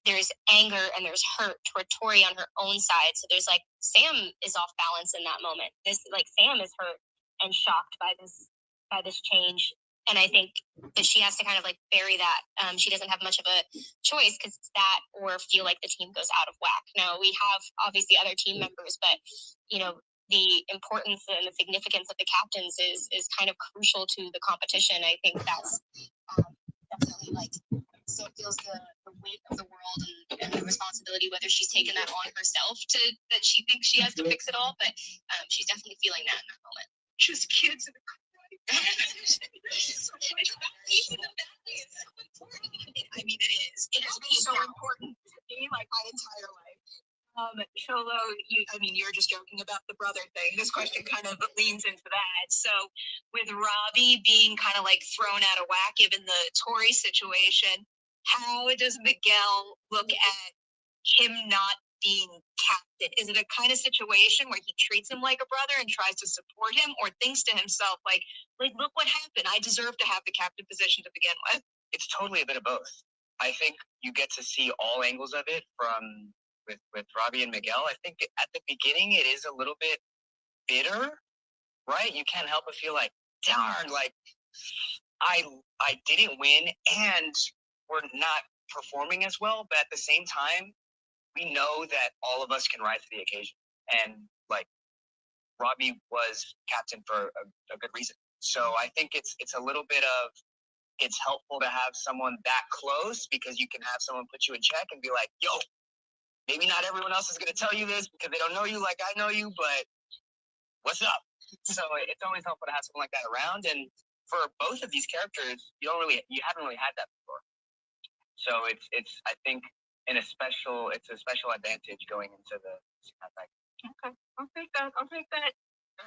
Speaker 9: there's anger and there's hurt toward Tori on her own side. So there's like Sam is off balance in that moment. This like Sam is hurt and shocked by this change, and I think that she has to kind of like bury that. She doesn't have much of a choice because it's that or feel like the team goes out of whack. Now we have obviously other team members, but you know the importance and the significance of the captains is kind of crucial to the competition. I think that's definitely like still feels the weight of the world and the responsibility, whether she's taken that on herself to that she thinks she has to fix it all, but she's definitely feeling that in that moment.
Speaker 7: Just kids in the so much I mean, it is. It has been so important to me, like my entire life. Sholo, you're just joking about the brother thing. This question kind of leans into that. So, with Robbie being kind of like thrown out of whack given the Tori situation, how does Miguel look at him not being captain? Is it a kind of situation where he treats him like a brother and tries to support him, or thinks to himself like look what happened? I deserve to have the captain position to begin with.
Speaker 8: It's totally a bit of both. I think you get to see all angles of it from with Robbie and Miguel. I think at the beginning it is a little bit bitter, right? You can't help but feel like, darn, like I didn't win and we're not performing as well, but at the same time, we know that all of us can rise to the occasion. And like Robbie was captain for a good reason. So I think it's a little bit of, it's helpful to have someone that close because you can have someone put you in check and be like, yo, maybe not everyone else is going to tell you this because they don't know you like I know you, but what's up? So it's always helpful to have someone like that around. And for both of these characters, you haven't really had that before. So it's I think it's a special advantage going into the attack.
Speaker 7: Okay, I'll take that. All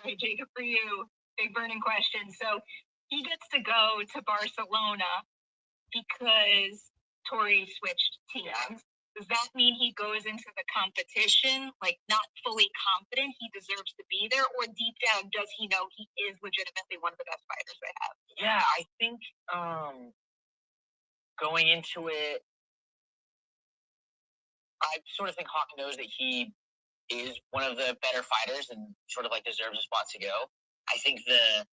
Speaker 7: right, Jacob, for you, big burning question. So he gets to go to Barcelona because Tori switched teams. Does that mean he goes into the competition like not fully confident he deserves to be there, or deep down does he know he is legitimately one of the best fighters they have?
Speaker 8: Yeah, I think going into it, I sort of think Hawk knows that he is one of the better fighters and sort of like deserves a spot to go. I think the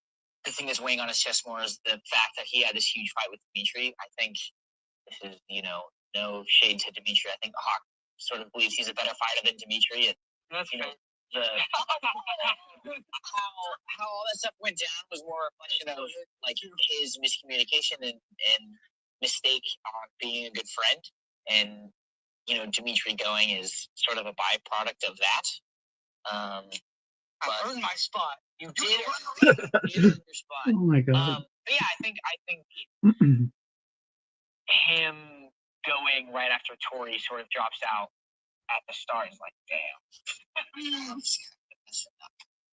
Speaker 8: thing that's weighing on his chest more is the fact that he had this huge fight with Dimitri. I think this is, no shade to Dimitri. I think Hawk sort of believes he's a better fighter than Dimitri. And,
Speaker 7: That's
Speaker 8: how all that stuff went down was more a question of like his miscommunication and mistake on being a good friend. And, Dimitri going is sort of a byproduct of that. I earned my spot. You did. You earned your spot.
Speaker 1: Oh my god.
Speaker 8: But yeah, I think him going right after Tori sort of drops out at the start is like, damn.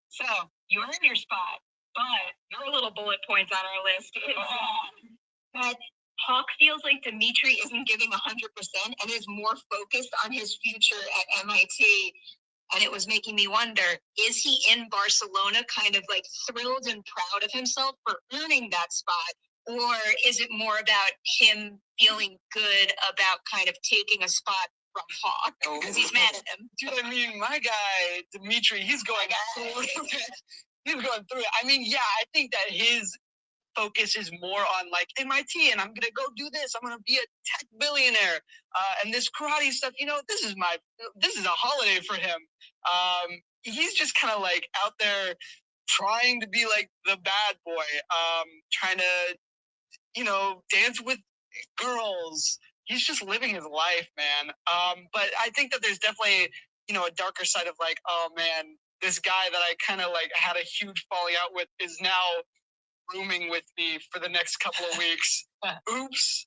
Speaker 7: So you earned your spot, but your little bullet points on our list is that Hawk feels like Dimitri isn't giving 100% and is more focused on his future at MIT. And it was making me wonder, is he in Barcelona kind of like thrilled and proud of himself for earning that spot? Or is it more about him feeling good about kind of taking a spot from Hawk because he's mad at him?
Speaker 8: Dude, I mean, my guy, Dimitri, he's going through it. He's going through it. I mean, yeah, I think that his focus is more on like MIT and I'm going to go do this. I'm going to be a tech billionaire. And this karate stuff, this is a holiday for him. He's just kind of like out there trying to be like the bad boy, trying to
Speaker 4: dance with girls. He's just living his life, man. But I think that there's definitely, a darker side of like, oh man, this guy that I kind of like had a huge falling out with is now rooming with me for the next couple of weeks. Oops.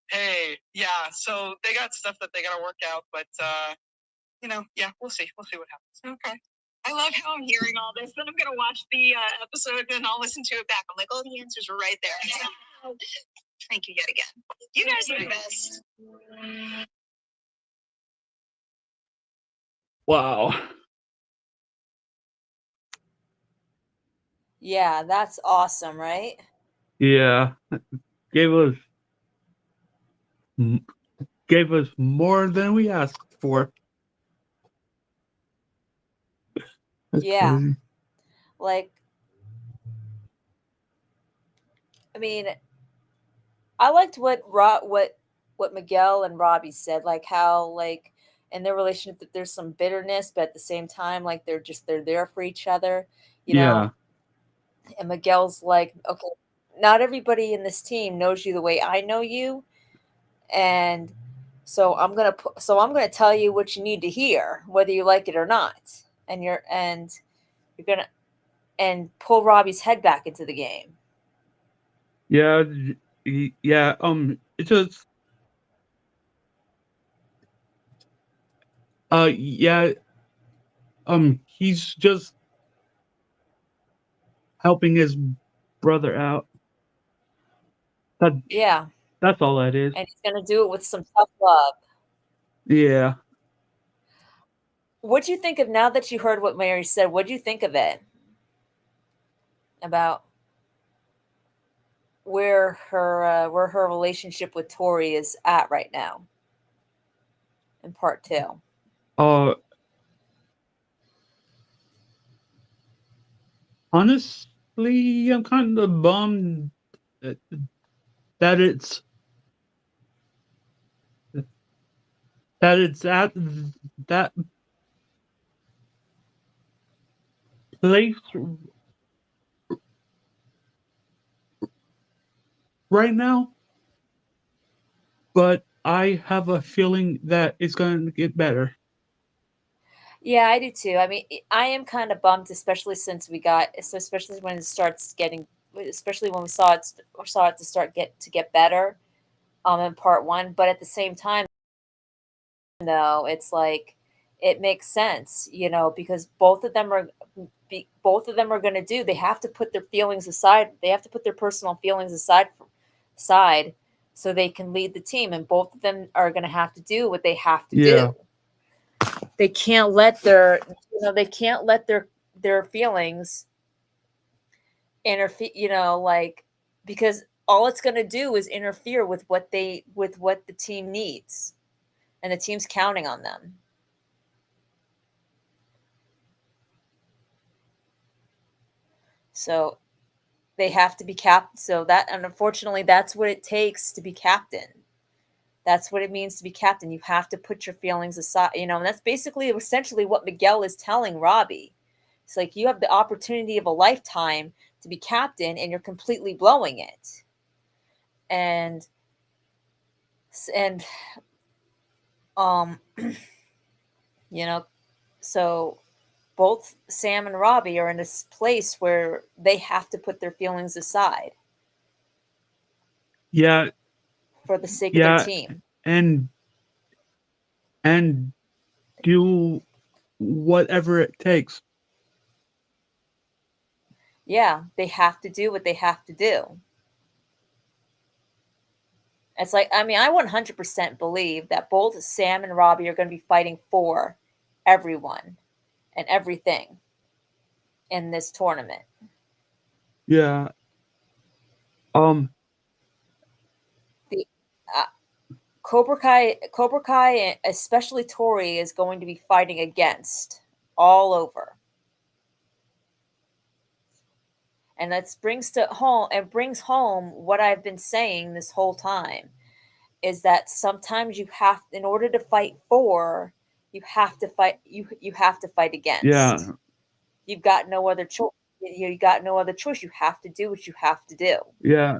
Speaker 4: Hey, yeah. So they got stuff that they got to work out, but yeah, we'll see. We'll see what happens.
Speaker 7: Okay. I love how I'm hearing all this. Then I'm going to watch the episode and I'll listen to it back. I'm like, oh, the answers are right there. Thank you yet again. You guys are the best.
Speaker 1: Wow.
Speaker 2: Yeah, that's awesome, right?
Speaker 1: Yeah. Gave us more than we asked for. That's
Speaker 2: Yeah.
Speaker 1: crazy.
Speaker 2: Like, I mean, I liked what Miguel and Robbie said, like how like in their relationship that there's some bitterness, but at the same time, like they're there for each other, you know. And Miguel's like, okay, not everybody in this team knows you the way I know you, and so I'm gonna tell you what you need to hear, whether you like it or not, and you're gonna and pull Robbie's head back into the game.
Speaker 1: Yeah. Yeah. It's just. Yeah. He's just helping his brother out.
Speaker 2: Yeah.
Speaker 1: That's all that is.
Speaker 2: And he's gonna do it with some tough love.
Speaker 1: Yeah.
Speaker 2: What'd you think of, now that you heard what Mary said, what'd you think of it? About where her relationship with Tori is at right now in part 2.
Speaker 1: Honestly, I'm kind of bummed that it's at that place right now, but I have a feeling that it's going to get better.
Speaker 2: Yeah, I do too. I mean, I am kind of bummed, especially since especially when it starts getting, especially when we saw it to get better, in part 1. But at the same time, though, it's like it makes sense, because both of them are going to do. They have to put their feelings aside. They have to put their personal feelings aside, so they can lead the team, and both of them are going to have to do what they have to do. They can't let their feelings interfere, because all it's going to do is interfere with what the team needs, and the team's counting on them. So they have to be captain. And unfortunately, that's what it takes to be captain. That's what it means to be captain. You have to put your feelings aside, and that's basically essentially what Miguel is telling Robbie. It's like, you have the opportunity of a lifetime to be captain, and you're completely blowing it. And so both Sam and Robbie are in this place where they have to put their feelings aside.
Speaker 1: Yeah.
Speaker 2: For the sake of their team.
Speaker 1: And do whatever it takes.
Speaker 2: Yeah, they have to do what they have to do. It's like, I mean, I 100% believe that both Sam and Robbie are going to be fighting for everyone and everything in this tournament.
Speaker 1: Yeah.
Speaker 2: The Cobra Kai, especially Tori, is going to be fighting against all over. And that brings home what I've been saying this whole time, is that sometimes in order to fight for, you have to fight against.
Speaker 1: Yeah.
Speaker 2: You've got no other choice. You got no other choice. You have to do what you have to do.
Speaker 1: Yeah.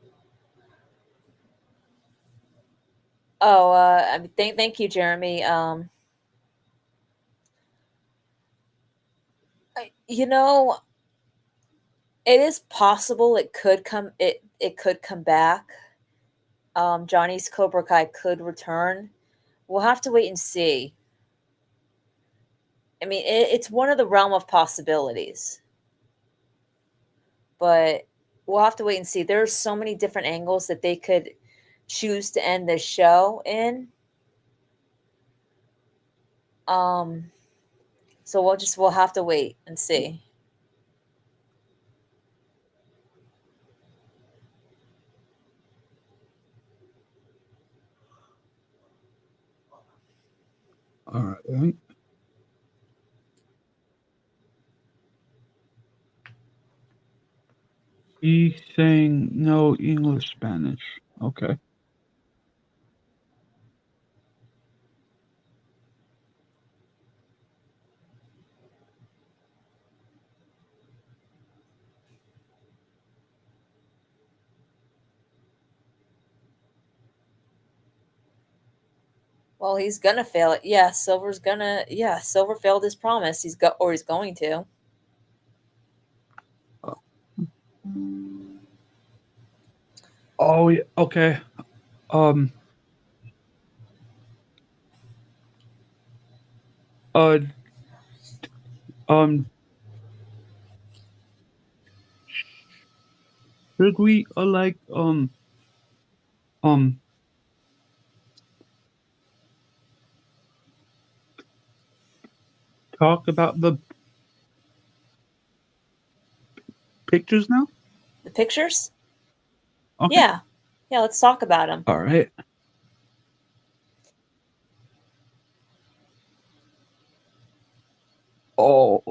Speaker 2: Oh, I mean, thank you, Jeremy. You know, it is possible it could come back. Johnny's Cobra Kai could return. We'll have to wait and see. I mean, it's one of the realm of possibilities, but we'll have to wait and see. There's so many different angles that they could choose to end this show in. Um, so we'll have to wait and see.
Speaker 1: All right. He's saying no English, Spanish. Okay.
Speaker 2: Well, he's gonna fail it. Yeah, Silver's gonna. Yeah, Silver failed his promise. He's going to.
Speaker 1: Oh, yeah. Okay. Um. Uh. Um. Should we um talk about the pictures now?
Speaker 2: The pictures?
Speaker 1: Okay.
Speaker 2: Yeah, yeah. Let's talk about them.
Speaker 1: All right. Oh,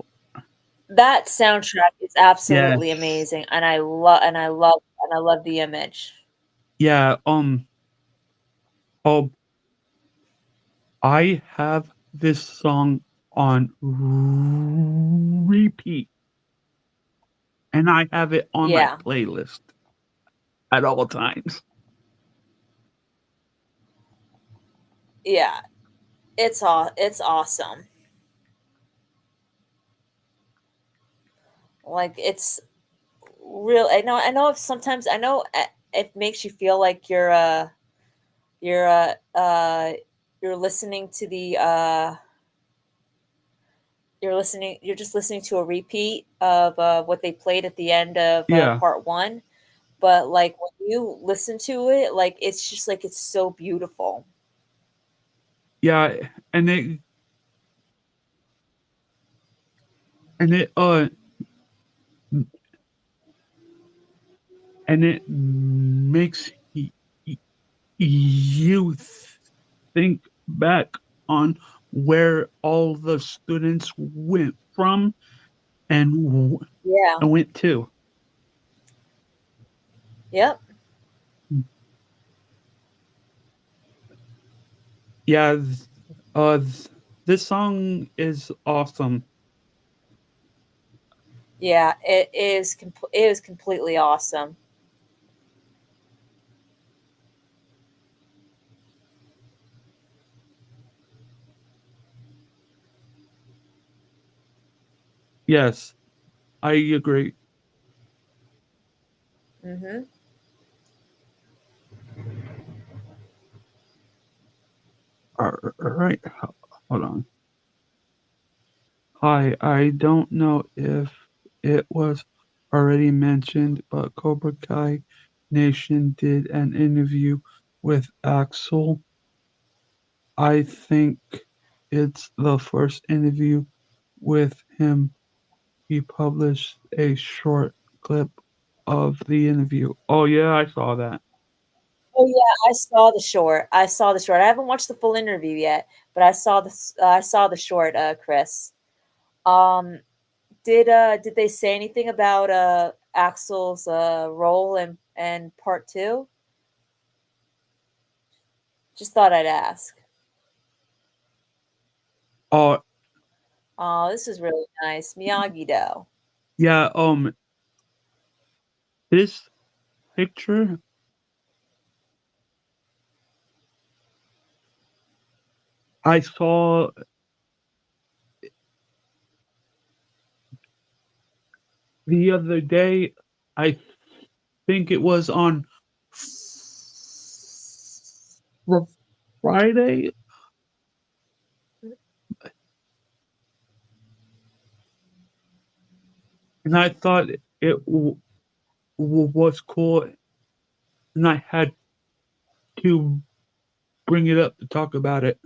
Speaker 2: That soundtrack is
Speaker 1: yes.
Speaker 2: absolutely amazing, and I love the image.
Speaker 1: Yeah. Oh, I have this song on repeat, and I have it on my
Speaker 2: Yeah,
Speaker 1: playlist at all times.
Speaker 2: yeah. It's awesome. Like it's real. I know. If sometimes I know it makes you feel like you're uh uh you're listening to the you're just listening to a repeat of what they played at the end of
Speaker 1: Yeah.
Speaker 2: part one. But like when you listen to it, like it's just like it's so beautiful.
Speaker 1: Yeah, and it and it makes you think back on where all the students went from and
Speaker 2: Yeah.
Speaker 1: and went to.
Speaker 2: Yep.
Speaker 1: Yeah, this song is awesome.
Speaker 2: Yeah. It is completely awesome.
Speaker 1: Yes, I agree.
Speaker 2: Mm-hmm.
Speaker 1: All right, hold on. Hi, I don't know if it was already mentioned, but Cobra Kai Nation did an interview with Axel. I think it's the first interview with him. He published a short clip of the interview. Oh yeah, I saw that.
Speaker 2: Oh yeah, I saw the short. I saw the short. I haven't watched the full interview yet, but I saw the short, Chris. Um, did they say anything about Axel's role in part two? Just thought I'd ask.
Speaker 1: Oh
Speaker 2: Oh, this is really nice. Miyagi Do.
Speaker 1: yeah, this picture I saw the other day. I think it was on Fr- Friday, and I thought was cool, and I had to bring it up to talk about it.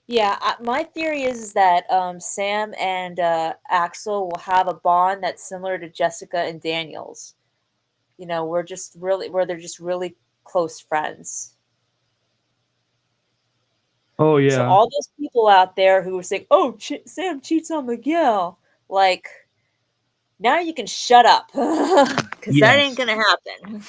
Speaker 2: Yeah, my theory is that Sam and Axel will have a bond that's similar to Jessica and Daniel's. Where they're just really close friends.
Speaker 1: Oh
Speaker 2: So
Speaker 1: yeah,
Speaker 2: all those people out there who were saying, "Oh, Sam cheats on Miguel," like now you can shut up because that ain't
Speaker 1: yes,
Speaker 2: gonna happen,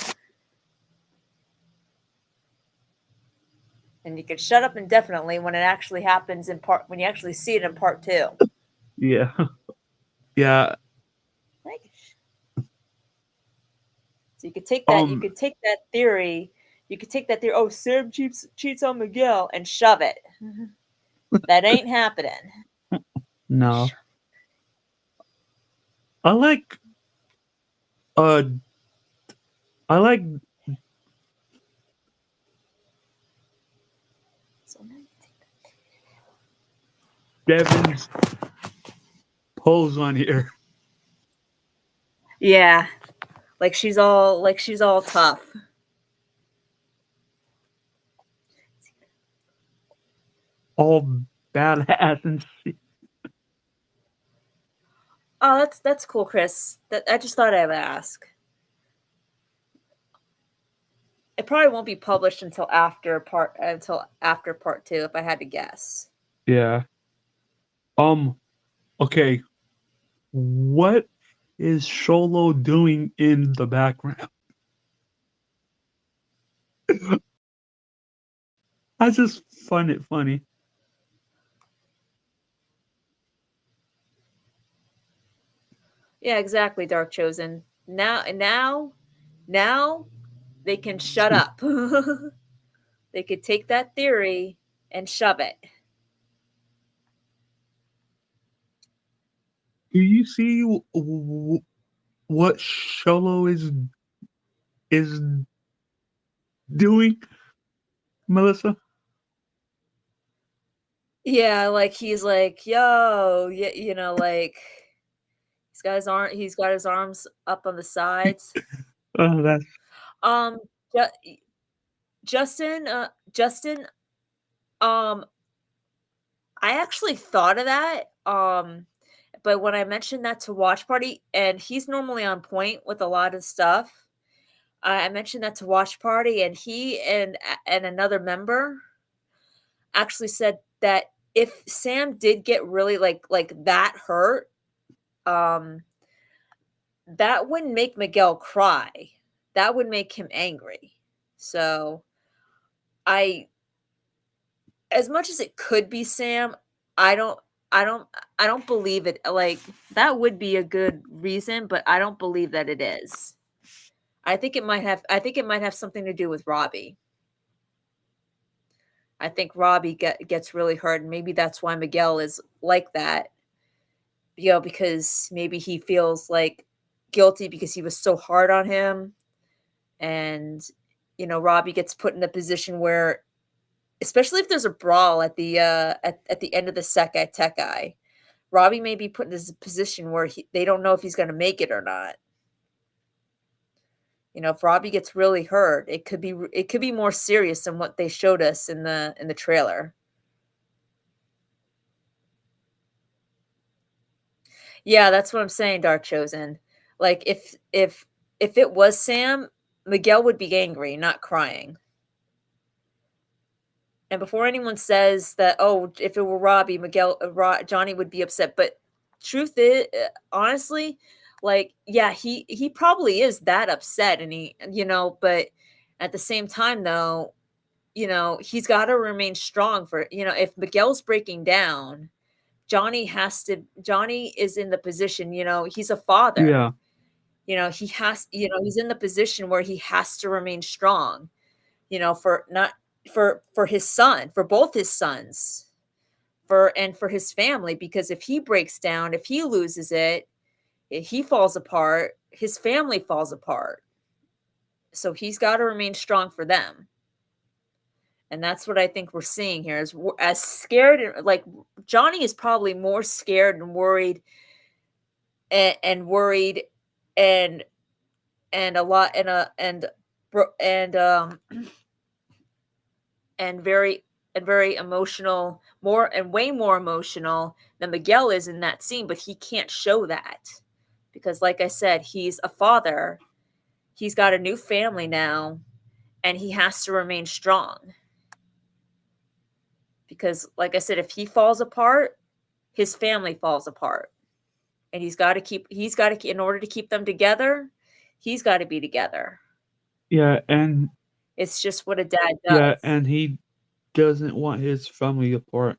Speaker 2: and you can shut up indefinitely when it actually happens in part when you actually see it in part two.
Speaker 1: yeah, yeah.
Speaker 2: Like, so you could take that. You
Speaker 1: Um,
Speaker 2: could take that theory. You could take that theory. Oh, Sam cheats on Miguel and shove it. That ain't happening.
Speaker 1: no, I like uh, I like
Speaker 2: So now you take
Speaker 1: Devin's pose on here.
Speaker 2: yeah, like she's all tough.
Speaker 1: All badass and
Speaker 2: Oh, that's cool, Chris. That I just thought I would ask. It probably won't be published until after part two, if I had to guess.
Speaker 1: yeah. Um, okay. What is Sholo doing in the background? I just find it funny.
Speaker 2: Yeah, exactly, Dark Chosen. Now they can shut up. They could take that theory and shove it.
Speaker 1: Do you see what Sholo is doing, Melissa?
Speaker 2: Yeah, like he's like, yo, yeah, like he's got his arms up on the sides.
Speaker 1: Oh, that's
Speaker 2: Um, Ju- Justin, um, I actually thought of that. But when I mentioned that to Watch Party, and he's normally on point with a lot of stuff, I mentioned that to Watch Party, and he and another member actually said that if Sam did get really like that hurt, um, that wouldn't make Miguel cry. That would make him angry. So I as much as it could be Sam, I don't I don't I don't believe it. Like that would be a good reason, but I don't believe that it is. I think it might have something to do with Robbie. I think Robbie gets really hurt and maybe that's why Miguel is like that. Because maybe he feels like guilty because he was so hard on him and Robbie gets put in a position where especially if there's a brawl at the end of the Sekai Tekai, Robbie may be put in this position where they don't know if he's going to make it or not. If Robbie gets really hurt, it could be more serious than what they showed us in the trailer. Yeah, that's what I'm saying, Dark Chosen. Like if it was Sam, Miguel would be angry, not crying. And before anyone says that, oh, if it were Robbie, Johnny would be upset. But truth is, honestly, like, yeah, he probably is that upset, and but at the same time, though, he's got to remain strong if Miguel's breaking down, Johnny is in the position, he's a father.
Speaker 1: yeah,
Speaker 2: you know, he has, you know, he's in the position where he has to remain strong, you know, for not for his son, for both his sons, for his family, because if he breaks down, if he loses it, if he falls apart, his family falls apart. So he's got to remain strong for them. And that's what I think we're seeing here is as scared, like Johnny is probably more scared and worried and worried and a lot and and very emotional, more and way more emotional than Miguel is in that scene, but he can't show that because like I said, he's a father. He's got a new family now and he has to remain strong. Because like I said, if he falls apart, his family falls apart. And in order to keep them together, he's got to be together.
Speaker 1: Yeah, and
Speaker 2: It's just what a dad
Speaker 1: yeah,
Speaker 2: does.
Speaker 1: and he doesn't want his family apart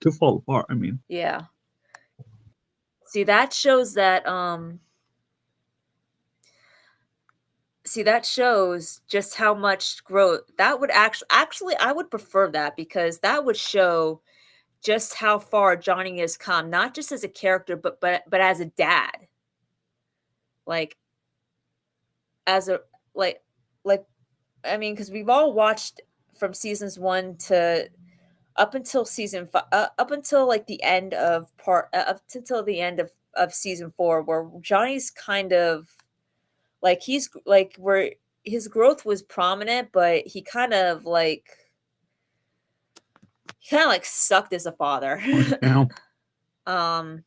Speaker 1: to fall apart. I mean,
Speaker 2: Yeah. See, that shows just how much growth that would actually I would prefer that because that would show just how far Johnny has come, not just as a character, but as a dad. Like as a like like I mean, because we've all watched from seasons 1 to up until season 5, up until like the end of up until the end of season 4, where Johnny's kind of like he's like where his growth was prominent, but he kind of like sucked as a father.
Speaker 1: yeah,
Speaker 2: um,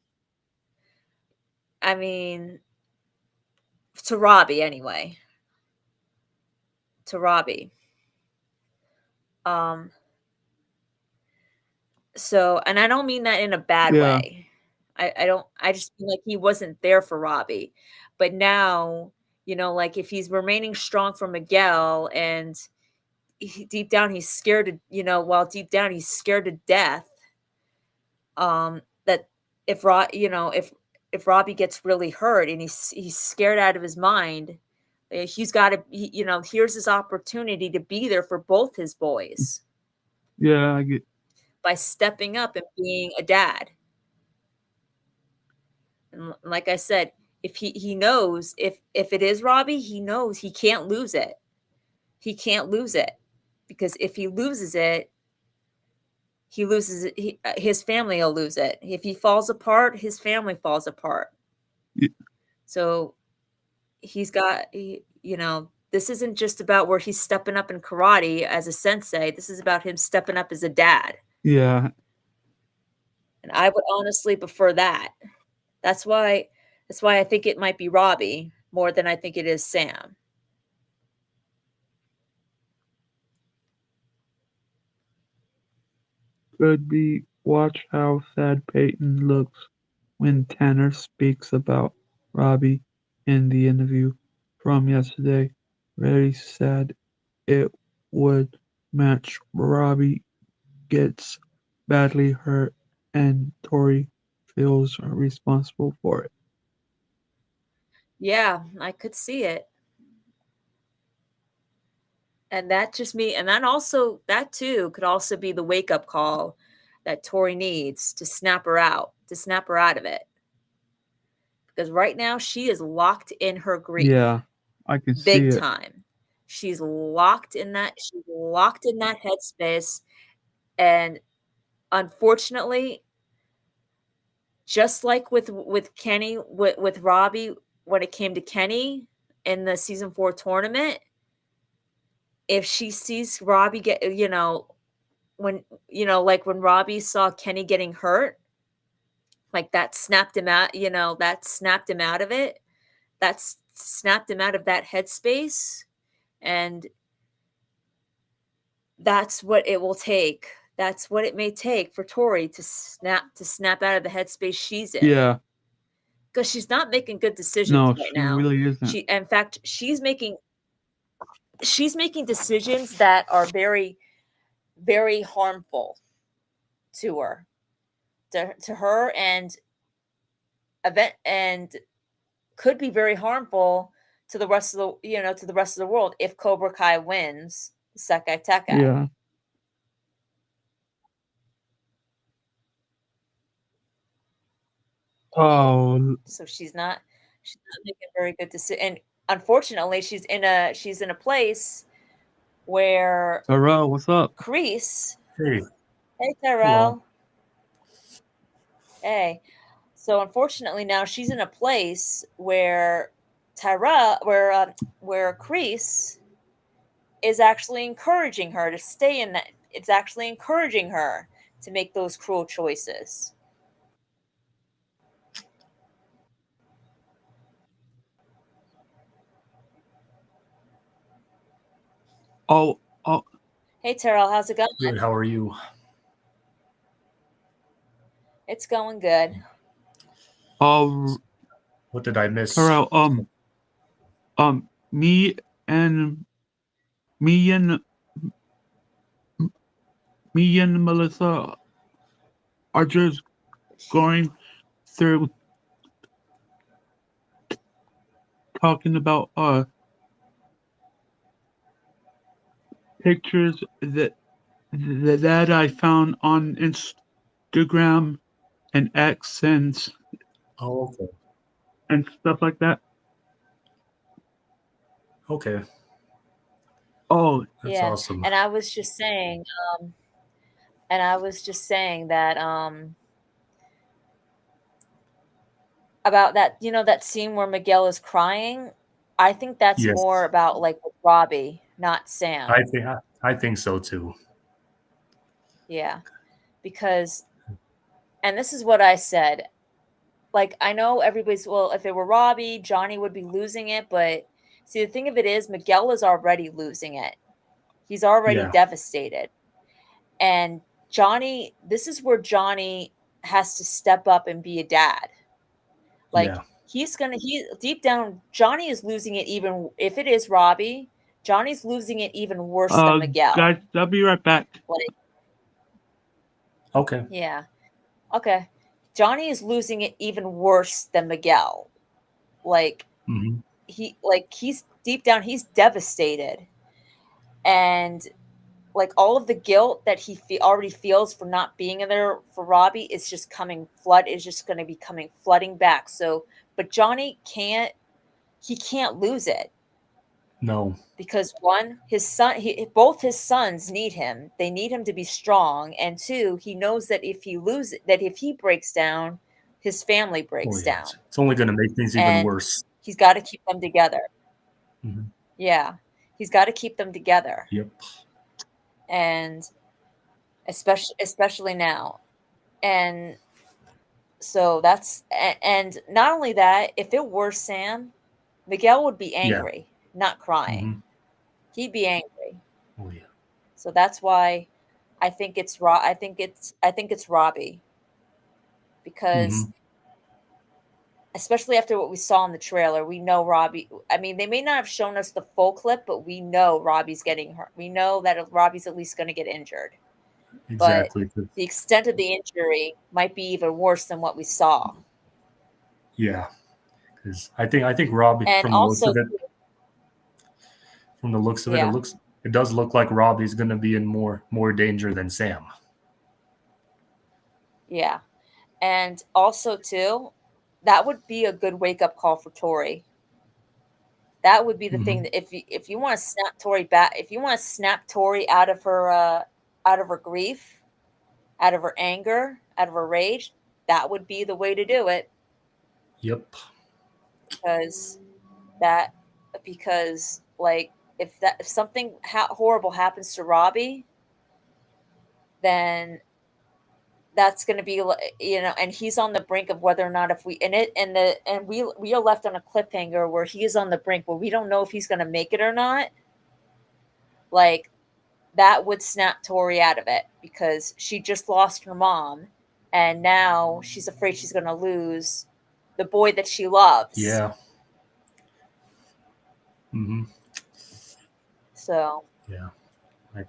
Speaker 2: I mean, to Robbie anyway. To Robbie. Um, so, and I don't mean that in a bad
Speaker 1: yeah,
Speaker 2: way. I don't. I just feel like he wasn't there for Robbie, but now, you know, like if he's remaining strong for Miguel, and deep down he's scared to, you know, while deep down he's scared to death. That if Robbie gets really hurt and he's scared out of his mind, he's got to, you know, here's his opportunity to be there for both his boys
Speaker 1: yeah. I get,
Speaker 2: by stepping up and being a dad. And like I said, if he knows if it is Robbie, he knows he can't lose it. He can't lose it because if he loses it, he loses it. His family will lose it. If he falls apart, his family falls apart. So you know, this isn't just about where he's stepping up in karate as a sensei. This is about him stepping up as a dad.
Speaker 1: yeah,
Speaker 2: And I would honestly prefer that. That's why I think it might be Robbie more than I think it is Sam.
Speaker 1: could be. Watch how sad Peyton looks when Tanner speaks about Robbie in the interview from yesterday. Very sad. It would match Robbie gets badly hurt and Tori feels responsible for it.
Speaker 2: Yeah, I could see it. And that too could also be the wake up call that Tori needs to snap her out, of it. Because right now she is locked in her grief
Speaker 1: Yeah, I can see
Speaker 2: big
Speaker 1: it.
Speaker 2: time. She's locked in that headspace. And unfortunately, just like with Kenny, with Robbie, when it came to Kenny in the season 4 tournament, if she sees Robbie get, you know, when, you know, like when Robbie saw Kenny getting hurt, like that snapped him out, you know, that snapped him out of it. That's snapped him out of that headspace. And that's what it will take. That's what it may take for Tori to snap out of the headspace she's in.
Speaker 1: Yeah,
Speaker 2: Because she's not making good decisions
Speaker 1: no,
Speaker 2: right
Speaker 1: she
Speaker 2: now.
Speaker 1: really isn't.
Speaker 2: In fact, she's making decisions that are very, very harmful to her, to her, and event and could be very harmful to the rest of to the rest of the world if Cobra Kai wins the Sekai Tekai.
Speaker 1: Yeah. Oh,
Speaker 2: So she's not making very good decision. And unfortunately, she's in a place where
Speaker 1: Terrell, what's up?
Speaker 2: Kreese,
Speaker 10: Hey,
Speaker 2: hey
Speaker 10: hello.
Speaker 2: Tyrell, hey. So unfortunately, now she's in a place where where Kreese is actually encouraging her to stay in that. It's actually encouraging her to make those cruel choices.
Speaker 1: Oh, oh,
Speaker 2: Hey Terrell, how's it going?
Speaker 10: Good. How are you?
Speaker 2: It's going good.
Speaker 1: oh,
Speaker 10: What did I miss?
Speaker 1: Terrell. Um, me and me and me and Melissa are just going through talking about pictures that I found on Instagram and X
Speaker 10: Oh, okay.
Speaker 1: and stuff like that.
Speaker 10: Okay.
Speaker 1: Oh,
Speaker 10: That's
Speaker 2: Yeah,
Speaker 10: awesome.
Speaker 2: and I was just saying that about that that scene where Miguel is crying. I think that's
Speaker 10: Yes,
Speaker 2: more about like with Robbie, not Sam.
Speaker 10: I think so too.
Speaker 2: Yeah, because and this is what I said. Like I know everybody's well, if it were Robbie, Johnny would be losing it, but see the thing of it is Miguel is already losing it. He's already
Speaker 10: Yeah,
Speaker 2: devastated. And Johnny, this is where Johnny has to step up and be a dad. Like
Speaker 10: yeah,
Speaker 2: he deep down, Johnny is losing it even if it is Robbie, Johnny's losing it even worse than
Speaker 1: guys,
Speaker 2: Miguel.
Speaker 1: I'll be right back.
Speaker 2: Like,
Speaker 10: okay.
Speaker 2: yeah. Okay. Johnny is losing it even worse than Miguel. Like
Speaker 10: Hmm.
Speaker 2: he's deep down, he's devastated. And like all of the guilt that already feels for not being in there for Robbie is just is just going to be coming flooding back. So, but Johnny can't lose it
Speaker 10: No.
Speaker 2: because one, both his sons need him. They need him to be strong, and two, he knows that if he breaks down, his family
Speaker 10: Oh
Speaker 2: breaks
Speaker 10: yeah.
Speaker 2: down,
Speaker 10: It's only going to make things even
Speaker 2: and
Speaker 10: worse.
Speaker 2: he's got to keep them together.
Speaker 10: Hmm.
Speaker 2: Yeah, he's got to keep them together,
Speaker 10: Yep.
Speaker 2: and especially now. And so and not only that, if it were Sam, Miguel would be
Speaker 10: Yeah.
Speaker 2: angry, not crying.
Speaker 10: Hmm.
Speaker 2: He'd be angry.
Speaker 10: Oh yeah.
Speaker 2: So that's why I think it's Robbie because
Speaker 10: Hmm.
Speaker 2: especially after what we saw in the trailer, we know Robbie. I mean, they may not have shown us the full clip, but we know Robbie's getting hurt. We know that Robbie's at least going to get injured. But
Speaker 10: Exactly.
Speaker 2: the extent of the injury might be even worse than what we saw.
Speaker 10: Yeah. Because I think Robbie,
Speaker 2: And also,
Speaker 10: it
Speaker 2: yeah,
Speaker 10: looks, it does look like Robbie's going to be in more danger than Sam.
Speaker 2: yeah. And also too, that would be a good wake up call for Tori. That would be the thing
Speaker 10: Hmm.
Speaker 2: that if you want to snap Tori back, if you want to snap Tori out of her grief, out of her anger, out of her rage, that would be the way to do it
Speaker 10: Yep.
Speaker 2: because that because like if something horrible happens to Robbie, then that's going to be and he's on the brink of whether or not if we in it and we are left on a cliffhanger where he is on the brink where we don't know if he's going to make it or not. Like that would snap Tori out of it because she just lost her mom and now she's afraid she's going to lose the boy that she loves.
Speaker 10: Yeah. Hmm.
Speaker 2: So
Speaker 10: Yeah. I,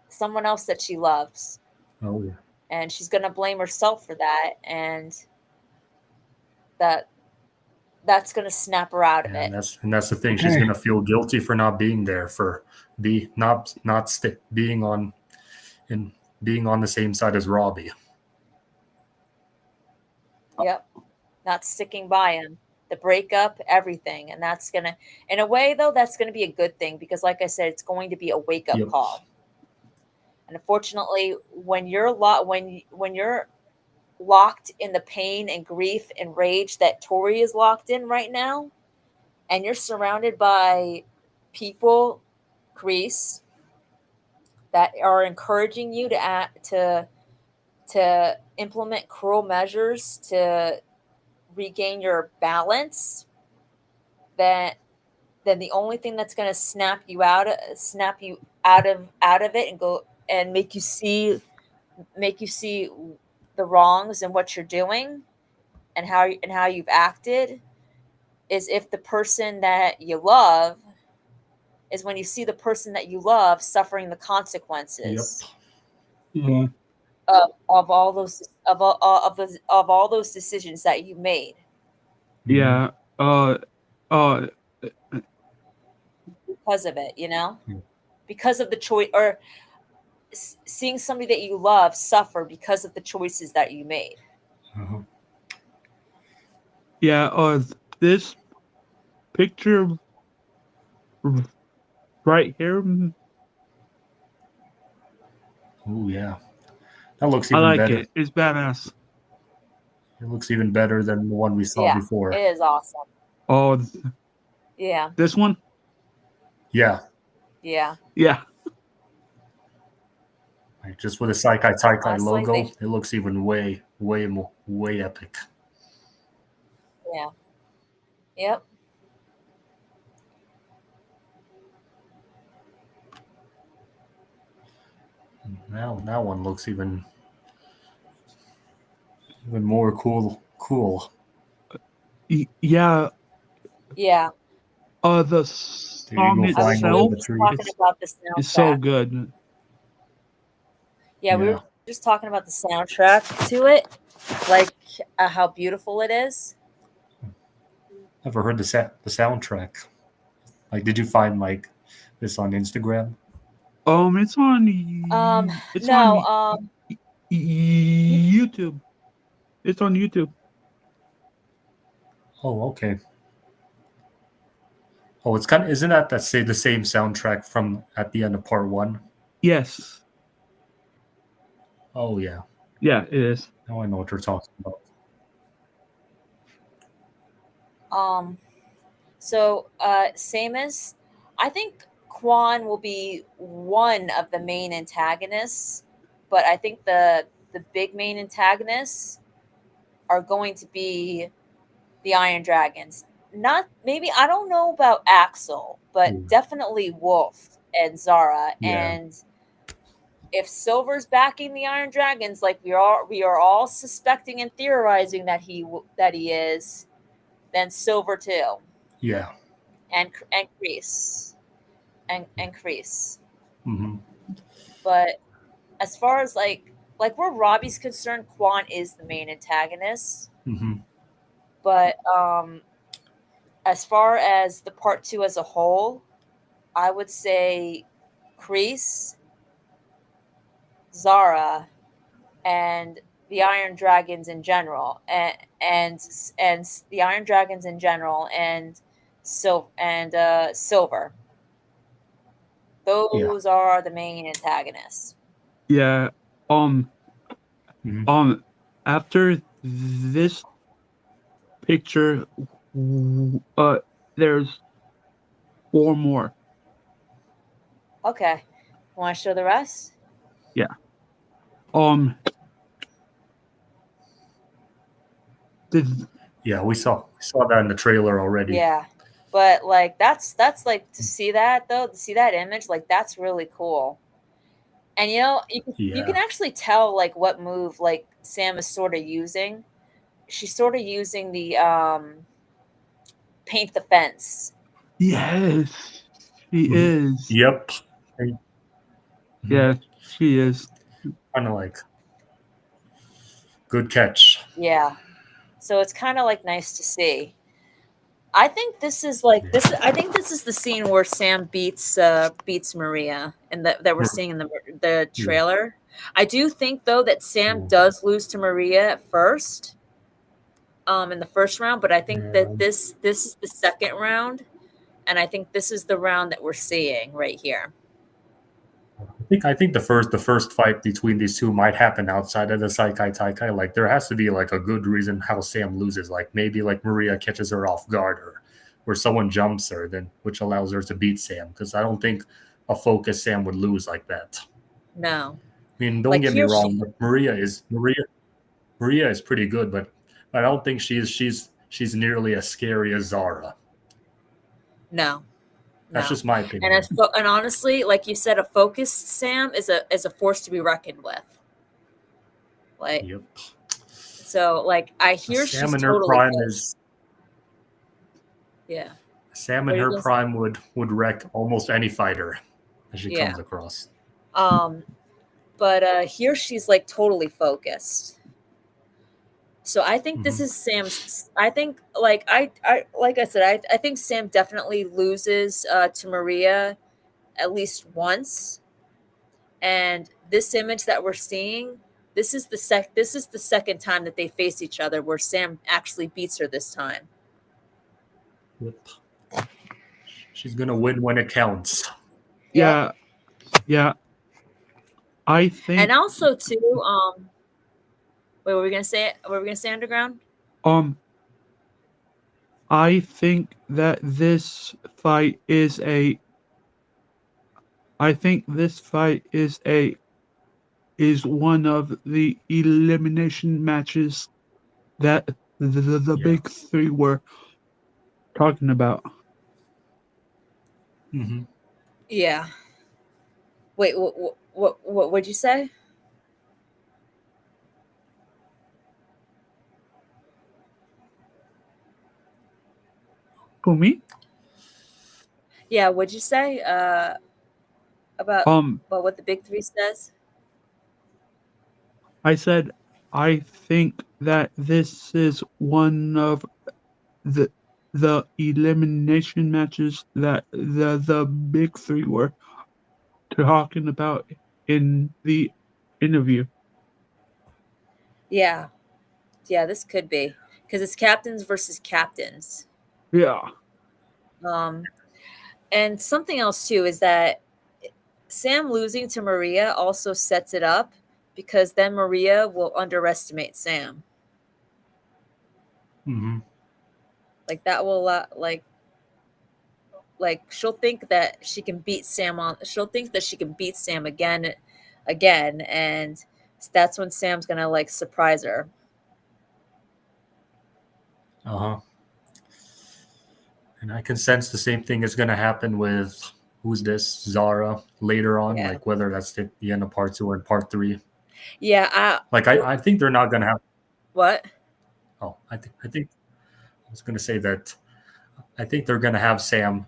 Speaker 2: someone else that she loves,
Speaker 10: oh yeah.
Speaker 2: and she's going to blame herself for that, and that's going to snap her out of
Speaker 10: Yeah,
Speaker 2: it.
Speaker 10: and that's the thing. She's
Speaker 1: Okay.
Speaker 10: gonna feel guilty for not being there, for being on and being on the same side as Robbie.
Speaker 2: Yep. Not sticking by him. The breakup, everything. And that's going to, in a way, though, that's going to be a good thing because, like I said, it's going to be a wake up
Speaker 10: Yep.
Speaker 2: call. And unfortunately, when you're when you're locked in the pain and grief and rage that Tori is locked in right now, and you're surrounded by people, Crease, that are encouraging you to implement cruel measures to regain your balance, that then the only thing that's going to snap you out of it and go and make you see the wrongs and what you're doing and how you've acted is if the person that you love is when you see the person that you love suffering the
Speaker 10: Yep.
Speaker 2: consequences
Speaker 1: Yeah.
Speaker 2: of all those of all those decisions that you made
Speaker 1: Yeah. Uh. Uh.
Speaker 2: because of it, you know,
Speaker 10: Yeah.
Speaker 2: because of the choice or seeing somebody that you love suffer because of the choices that you made.
Speaker 10: Uh-huh.
Speaker 1: Yeah. This picture right here,
Speaker 10: Oh yeah, that looks
Speaker 1: I
Speaker 10: even
Speaker 1: like
Speaker 10: better.
Speaker 1: it. It's badass.
Speaker 10: It looks even better than the one we saw
Speaker 2: Yeah,
Speaker 10: before.
Speaker 2: it is awesome.
Speaker 1: Oh,
Speaker 2: Yeah,
Speaker 1: this one.
Speaker 10: Yeah,
Speaker 2: yeah.
Speaker 1: Yeah.
Speaker 10: like just with a Saikai Taikai
Speaker 2: Honestly,
Speaker 10: logo, it looks even way epic.
Speaker 2: yeah, yep.
Speaker 10: Now that one looks even more cool.
Speaker 1: Yeah.
Speaker 2: Yeah.
Speaker 1: The
Speaker 10: There you
Speaker 1: song
Speaker 10: go,
Speaker 2: We
Speaker 10: flying
Speaker 2: were
Speaker 10: over
Speaker 1: itself,
Speaker 10: the
Speaker 2: just
Speaker 10: tree.
Speaker 2: talking
Speaker 1: it's
Speaker 2: about the
Speaker 1: it's so
Speaker 2: soundtrack.
Speaker 1: good.
Speaker 2: Yeah, we
Speaker 10: Yeah,
Speaker 2: were just talking about the soundtrack to it, like how beautiful it is.
Speaker 10: never heard the soundtrack. Like, did you find like this on Instagram?
Speaker 1: It's on. It's on
Speaker 2: No, you,
Speaker 1: YouTube. It's on YouTube.
Speaker 10: Oh, okay. Oh, it's kind of isn't that say the same soundtrack from at the end of part one?
Speaker 1: Yes.
Speaker 10: Oh yeah,
Speaker 1: Yeah, it is.
Speaker 10: now I know what you're talking about.
Speaker 2: um, so Samus, I think Quan will be one of the main antagonists, but I think the big main antagonists are going to be the Iron Dragons. Not maybe I don't know about Axel, but
Speaker 10: Ooh,
Speaker 2: definitely Wolf and Zara.
Speaker 10: yeah,
Speaker 2: And if Silver's backing the Iron Dragons, like we are all suspecting and theorizing that he is, then Silver too,
Speaker 10: yeah.
Speaker 2: and Kreese and Kreese.
Speaker 10: Mm-hmm.
Speaker 2: But as far as like where Robbie's concerned, Quan is the main antagonist.
Speaker 10: Mm-hmm.
Speaker 2: But as far as the part two as a whole, I would say Kreese, Zara, and the Iron Dragons in general, and and the Iron Dragons in general, and Silver.
Speaker 10: Yeah.
Speaker 2: Those are the main antagonists.
Speaker 1: Yeah. Um.
Speaker 10: Mm-hmm.
Speaker 1: Um. After this picture, there's four more.
Speaker 2: Okay, want to show the rest?
Speaker 1: Yeah. Um. Did
Speaker 10: Yeah, we saw that in the trailer already.
Speaker 2: Yeah, but like that's like to see that though, to see that image, like that's really cool. And you can
Speaker 10: Yeah,
Speaker 2: actually tell like what move like Sam is sort of using. She's sort of using the paint the fence.
Speaker 1: yes, she
Speaker 10: mm-hmm.
Speaker 1: is.
Speaker 10: Yep. Mm-hmm.
Speaker 1: Yeah, she is.
Speaker 10: Kind of like good catch.
Speaker 2: Yeah. So it's kind of like nice to see. I think this is like this. I think this is the scene where Sam beats Maria, and that we're seeing in the trailer. I do think though that Sam does lose to Maria at first, in the first round, but I think that this is the second round, and I think this is the round that we're seeing right here.
Speaker 10: I think the first fight between these two might happen outside of the Saikai Taikai. Like there has to be like a good reason how Sam loses. Like maybe like Maria catches her off guard or someone jumps her, then which allows her to beat Sam. Because I don't think a focused Sam would lose like that.
Speaker 2: No.
Speaker 10: I mean, don't get me wrong, but Maria is pretty good, but I don't think she's nearly as scary as Zara.
Speaker 2: No.
Speaker 10: That's just my opinion.
Speaker 2: And honestly, like you said, a focused Sam is a force to be reckoned with. Like,
Speaker 10: yep.
Speaker 2: So, like, I hear
Speaker 10: Sam
Speaker 2: she's
Speaker 10: in her
Speaker 2: totally
Speaker 10: prime
Speaker 2: pissed.
Speaker 10: is.
Speaker 2: Yeah.
Speaker 10: Sam in her prime would wreck almost any fighter that she comes across.
Speaker 2: But here she's like totally focused. So I think this is Sam's. I think like I like I said, I think Sam definitely loses to Maria at least once. And this image that we're seeing, this is the second time that they face each other where Sam actually beats her this time.
Speaker 10: Yep. She's gonna win when it counts.
Speaker 1: Yeah. Yeah. I think.
Speaker 2: And also too, wait, what were we gonna say? What were we gonna say, Underground?
Speaker 1: I think that this fight is a. I think this fight is one of the elimination matches that the big three were talking about.
Speaker 10: Mm-hmm.
Speaker 2: Yeah. Wait, what would you say?
Speaker 1: Who, me?
Speaker 2: Yeah, what'd you say? About what the big three says?
Speaker 1: I said I think that this is one of the elimination matches that the big three were talking about in the interview.
Speaker 2: Yeah. Yeah, this could be. Because it's captains versus captains.
Speaker 1: Yeah.
Speaker 2: And something else too is that Sam losing to Maria also sets it up because then Maria will underestimate Sam.
Speaker 10: Mm-hmm.
Speaker 2: Like that will like she'll think that she can beat Sam she'll think that she can beat Sam again, and that's when Sam's gonna like surprise her.
Speaker 10: Uh-huh. And I can sense the same thing is gonna happen with who's this? Zara later on, like whether that's the end of part 2 or part 3.
Speaker 2: Yeah,
Speaker 10: I think they're not gonna have
Speaker 2: what?
Speaker 10: Oh, I was gonna say that I think they're gonna have Sam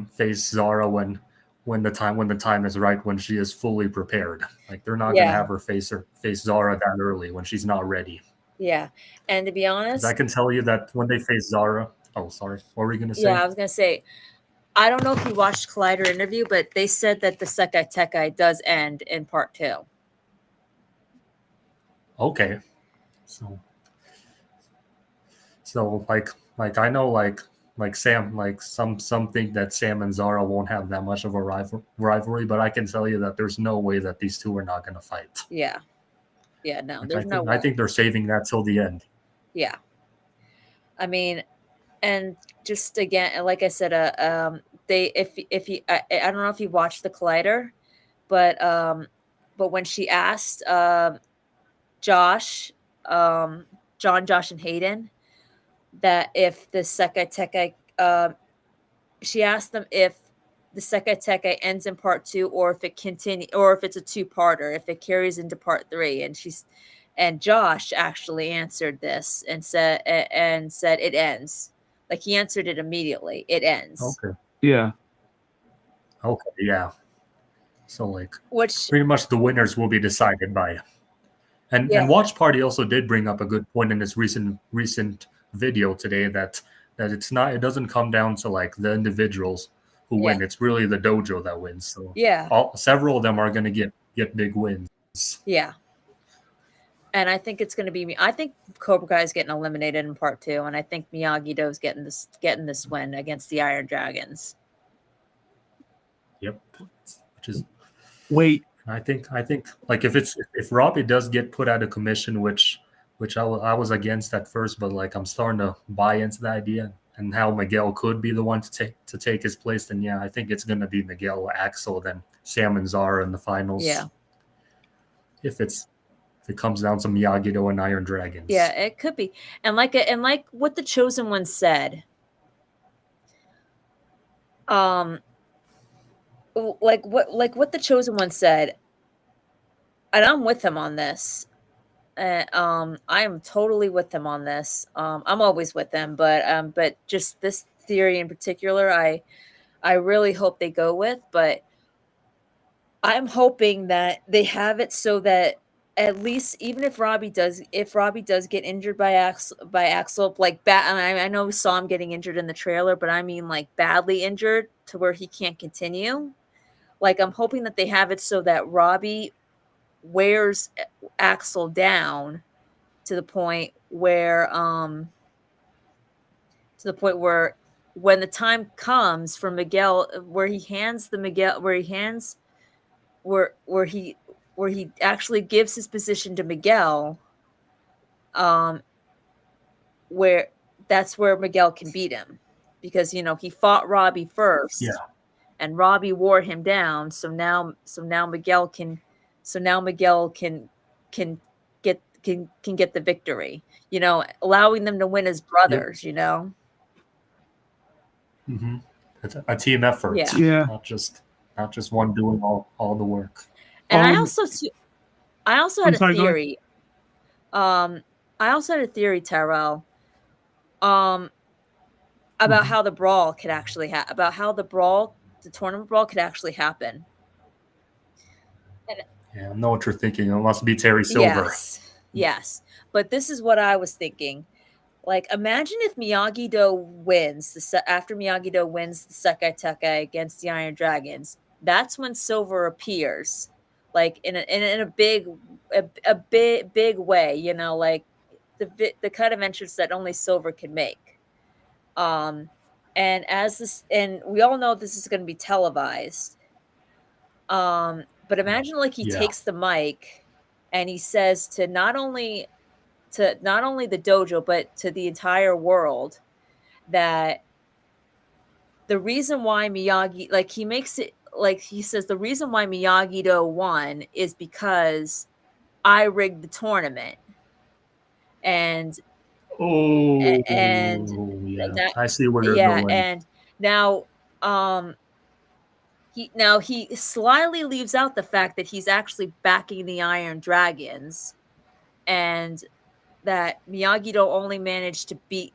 Speaker 10: face Zara when the time is right, when she is fully prepared. Like they're not gonna have her face Zara that early when she's not ready.
Speaker 2: Yeah, and to be honest,
Speaker 10: I can tell you that when they face Zara, oh sorry, what were you gonna say?
Speaker 2: Yeah, I was gonna say, I don't know if you watched Collider interview, but they said that the Sekai Tekai does end in part 2.
Speaker 10: Okay, so like I know like Sam, like some think that Sam and Zara won't have that much of a rivalry, but I can tell you that there's no way that these two are not going to fight.
Speaker 2: Yeah, no,
Speaker 10: like,
Speaker 2: there's no way.
Speaker 10: I think they're saving that till the end.
Speaker 2: Yeah, I mean, and just again, like I said, they if you I don't know if you watched the Collider, but when she asked Josh, John, Josh, and Hayden that if the Sekai Tekai, she asked them if the Sekai Tekai ends in part 2 or if it continue or if it's a 2-parter, if it carries into part 3, and Josh actually answered this and said it ends. Like he answered it immediately. It ends.
Speaker 10: Okay.
Speaker 1: Yeah.
Speaker 10: Okay, yeah. So like
Speaker 2: which
Speaker 10: pretty much the winners will be decided by And Watch Party also did bring up a good point in his recent video today that it doesn't come down to like the individuals who win. It's really the dojo that wins. So several of them are going to get big wins.
Speaker 2: Yeah. And I think it's going to be I think Cobra Kai is getting eliminated in part 2, and I think Miyagi-Do's getting this win against the Iron Dragons.
Speaker 10: Yep. Which is
Speaker 1: wait.
Speaker 10: I think like if Robbie does get put out of commission, which I was against at first, but like I'm starting to buy into the idea and how Miguel could be the one to take his place, then yeah, I think it's going to be Miguel, Axel, then Sam and Zara in the finals.
Speaker 2: Yeah.
Speaker 10: If it comes down to Miyagi-Do and Iron Dragons.
Speaker 2: Yeah, it could be. And like what the Chosen One said, like what the Chosen One said, and I'm with him on this. I am totally with him on this. I'm always with them, but just this theory in particular, I really hope they go with. But I'm hoping that they have it so that at least even if Robbie does get injured by Axel, like bad. I know we saw him getting injured in the trailer, but I mean like badly injured to where he can't continue. Like I'm hoping that they have it so that Robbie wears Axel down to the point where when the time comes for Miguel, where he actually gives his position to Miguel, where that's where Miguel can beat him, because he fought Robbie first, and Robbie wore him down. So now Miguel can get the victory. Allowing them to win as brothers.
Speaker 10: Mm-hmm. It's a team effort.
Speaker 1: Yeah.
Speaker 10: Not just one doing all the work.
Speaker 2: And I also had a theory. I also had a theory, Tyrell, about how the brawl could actually the tournament brawl could actually happen.
Speaker 10: Yeah, I know what you're thinking. It must be Terry Silver.
Speaker 2: Yes. But this is what I was thinking. Like, imagine if Miyagi-Do wins after Miyagi-Do wins the Sekai Tekai against the Iron Dragons. That's when Silver appears, like in a big way. Like the kind of entrance that only Silver can make. And we all know this is going to be televised. But imagine like he takes the mic and he says to not only the dojo, but to the entire world, that the reason why Miyagi, like he makes it, like he says, the reason why Miyagi-Do won is because I rigged the tournament. And
Speaker 10: I see where you're going.
Speaker 2: And he slyly leaves out the fact that he's actually backing the Iron Dragons, and that Miyagi-Do only managed to beat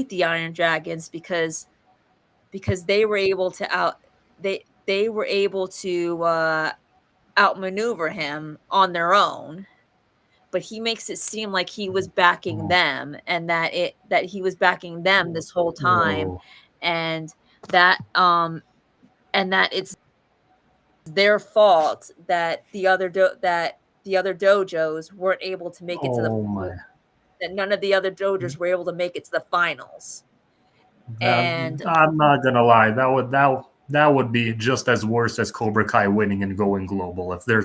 Speaker 2: the Iron Dragons because they were able to outmaneuver him on their own. But he makes it seem like he was backing them, and that he was backing them this whole time, and that it's their fault that the other dojos weren't able to make it to that none of the other dojos were able to make it to the finals. And
Speaker 10: I'm not gonna lie, that would be just as worse as Cobra Kai winning and going global if their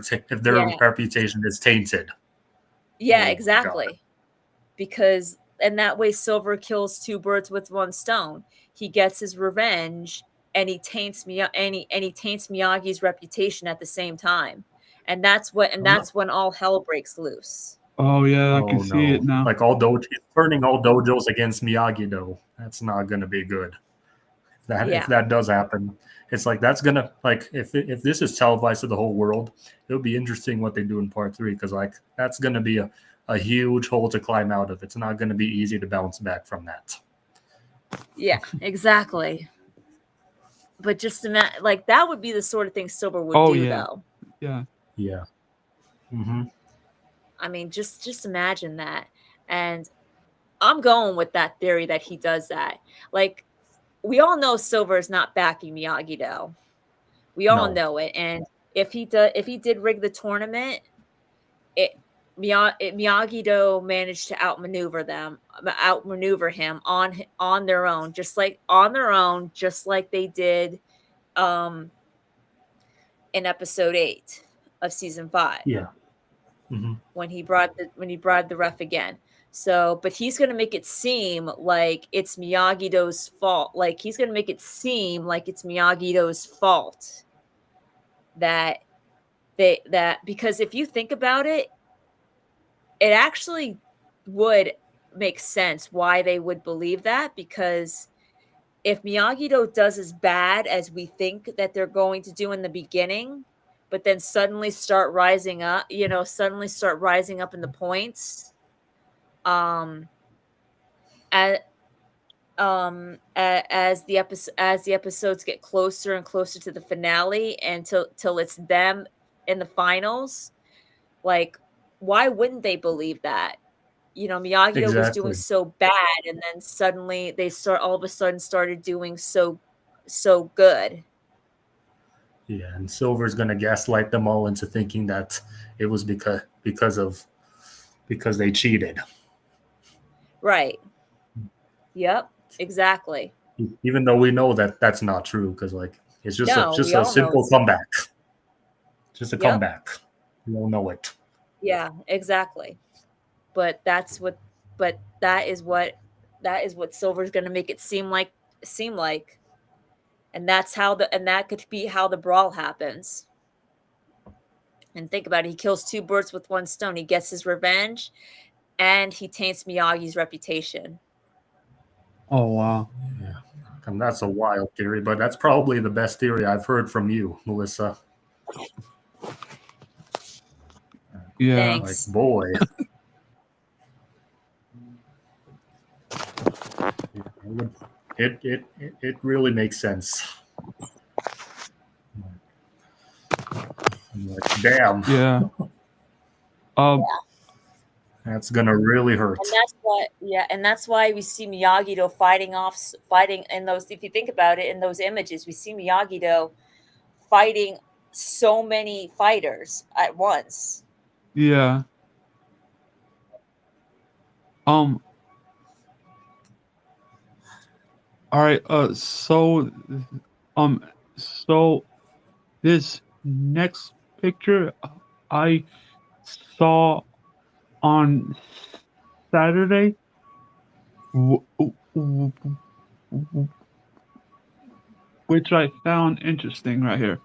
Speaker 10: reputation is tainted.
Speaker 2: Yeah, exactly. Because that way Silver kills two birds with one stone. He gets his revenge, and he taints Miyagi's reputation at the same time. And that's when all hell breaks loose.
Speaker 1: Oh yeah, I can see it now.
Speaker 10: Like turning all dojos against Miyagi-Do. That's not gonna be good. If that does happen, it's like that's gonna, like, if this is televised to the whole world, it'll be interesting what they do in part 3, because like that's gonna be a huge hole to climb out of. It's not gonna be easy to bounce back from that.
Speaker 2: Yeah, exactly. But just imagine, like, that would be the sort of thing Silver would do, though.
Speaker 1: Yeah.
Speaker 10: Yeah. Mm-hmm.
Speaker 2: I mean, just imagine that. And I'm going with that theory that he does that. Like, we all know Silver is not backing Miyagi-Do. We all
Speaker 10: No.
Speaker 2: know it. And if he did rig the tournament, it Miyagi-Do managed to outmaneuver him on their own, just like they did in episode 8 of season 5.
Speaker 10: Yeah. Mm-hmm.
Speaker 2: When he bribed the ref again. So, but he's going to make it seem like it's Miyagi-Do's fault. Like he's going to make it seem like it's Miyagi-Do's fault that because if you think about it, it actually would make sense why they would believe that, because if Miyagi-Do does as bad as we think that they're going to do in the beginning, but then suddenly start rising up in the points, as as the episodes get closer and closer to the finale, and till it's them in the finals, like, why wouldn't they believe that? Miyagi-Do was doing
Speaker 10: Exactly.
Speaker 2: so bad, and then suddenly all of a sudden started doing so good.
Speaker 10: Yeah, and Silver's gonna gaslight them all into thinking that it was because they cheated,
Speaker 2: Right. Yep. Exactly.
Speaker 10: even though we know that that's not true. Because like it's
Speaker 2: No,
Speaker 10: just
Speaker 2: we
Speaker 10: a
Speaker 2: all know
Speaker 10: simple
Speaker 2: it's not.
Speaker 10: comeback, just a
Speaker 2: Yep.
Speaker 10: comeback. We all know it.
Speaker 2: Yeah, exactly. But that is what Silver's going to make it seem like. And that could be how the brawl happens. And think about it, he kills two birds with one stone. He gets his revenge, and he taints Miyagi's reputation.
Speaker 1: Oh wow.
Speaker 10: Yeah, and that's a wild theory, but that's probably the best theory I've heard from you, Melissa.
Speaker 1: Yeah.
Speaker 10: Like,
Speaker 2: Thanks.
Speaker 10: boy, it really makes sense. I'm like, damn,
Speaker 1: Yeah. Um.
Speaker 10: that's gonna really hurt.
Speaker 2: And that's why we see Miyagi-Do fighting in those. If you think about it, in those images, we see Miyagi-Do fighting so many fighters at once.
Speaker 1: Yeah. Um. All right. So this next picture I saw on Saturday, w- w- w- which I found interesting right here.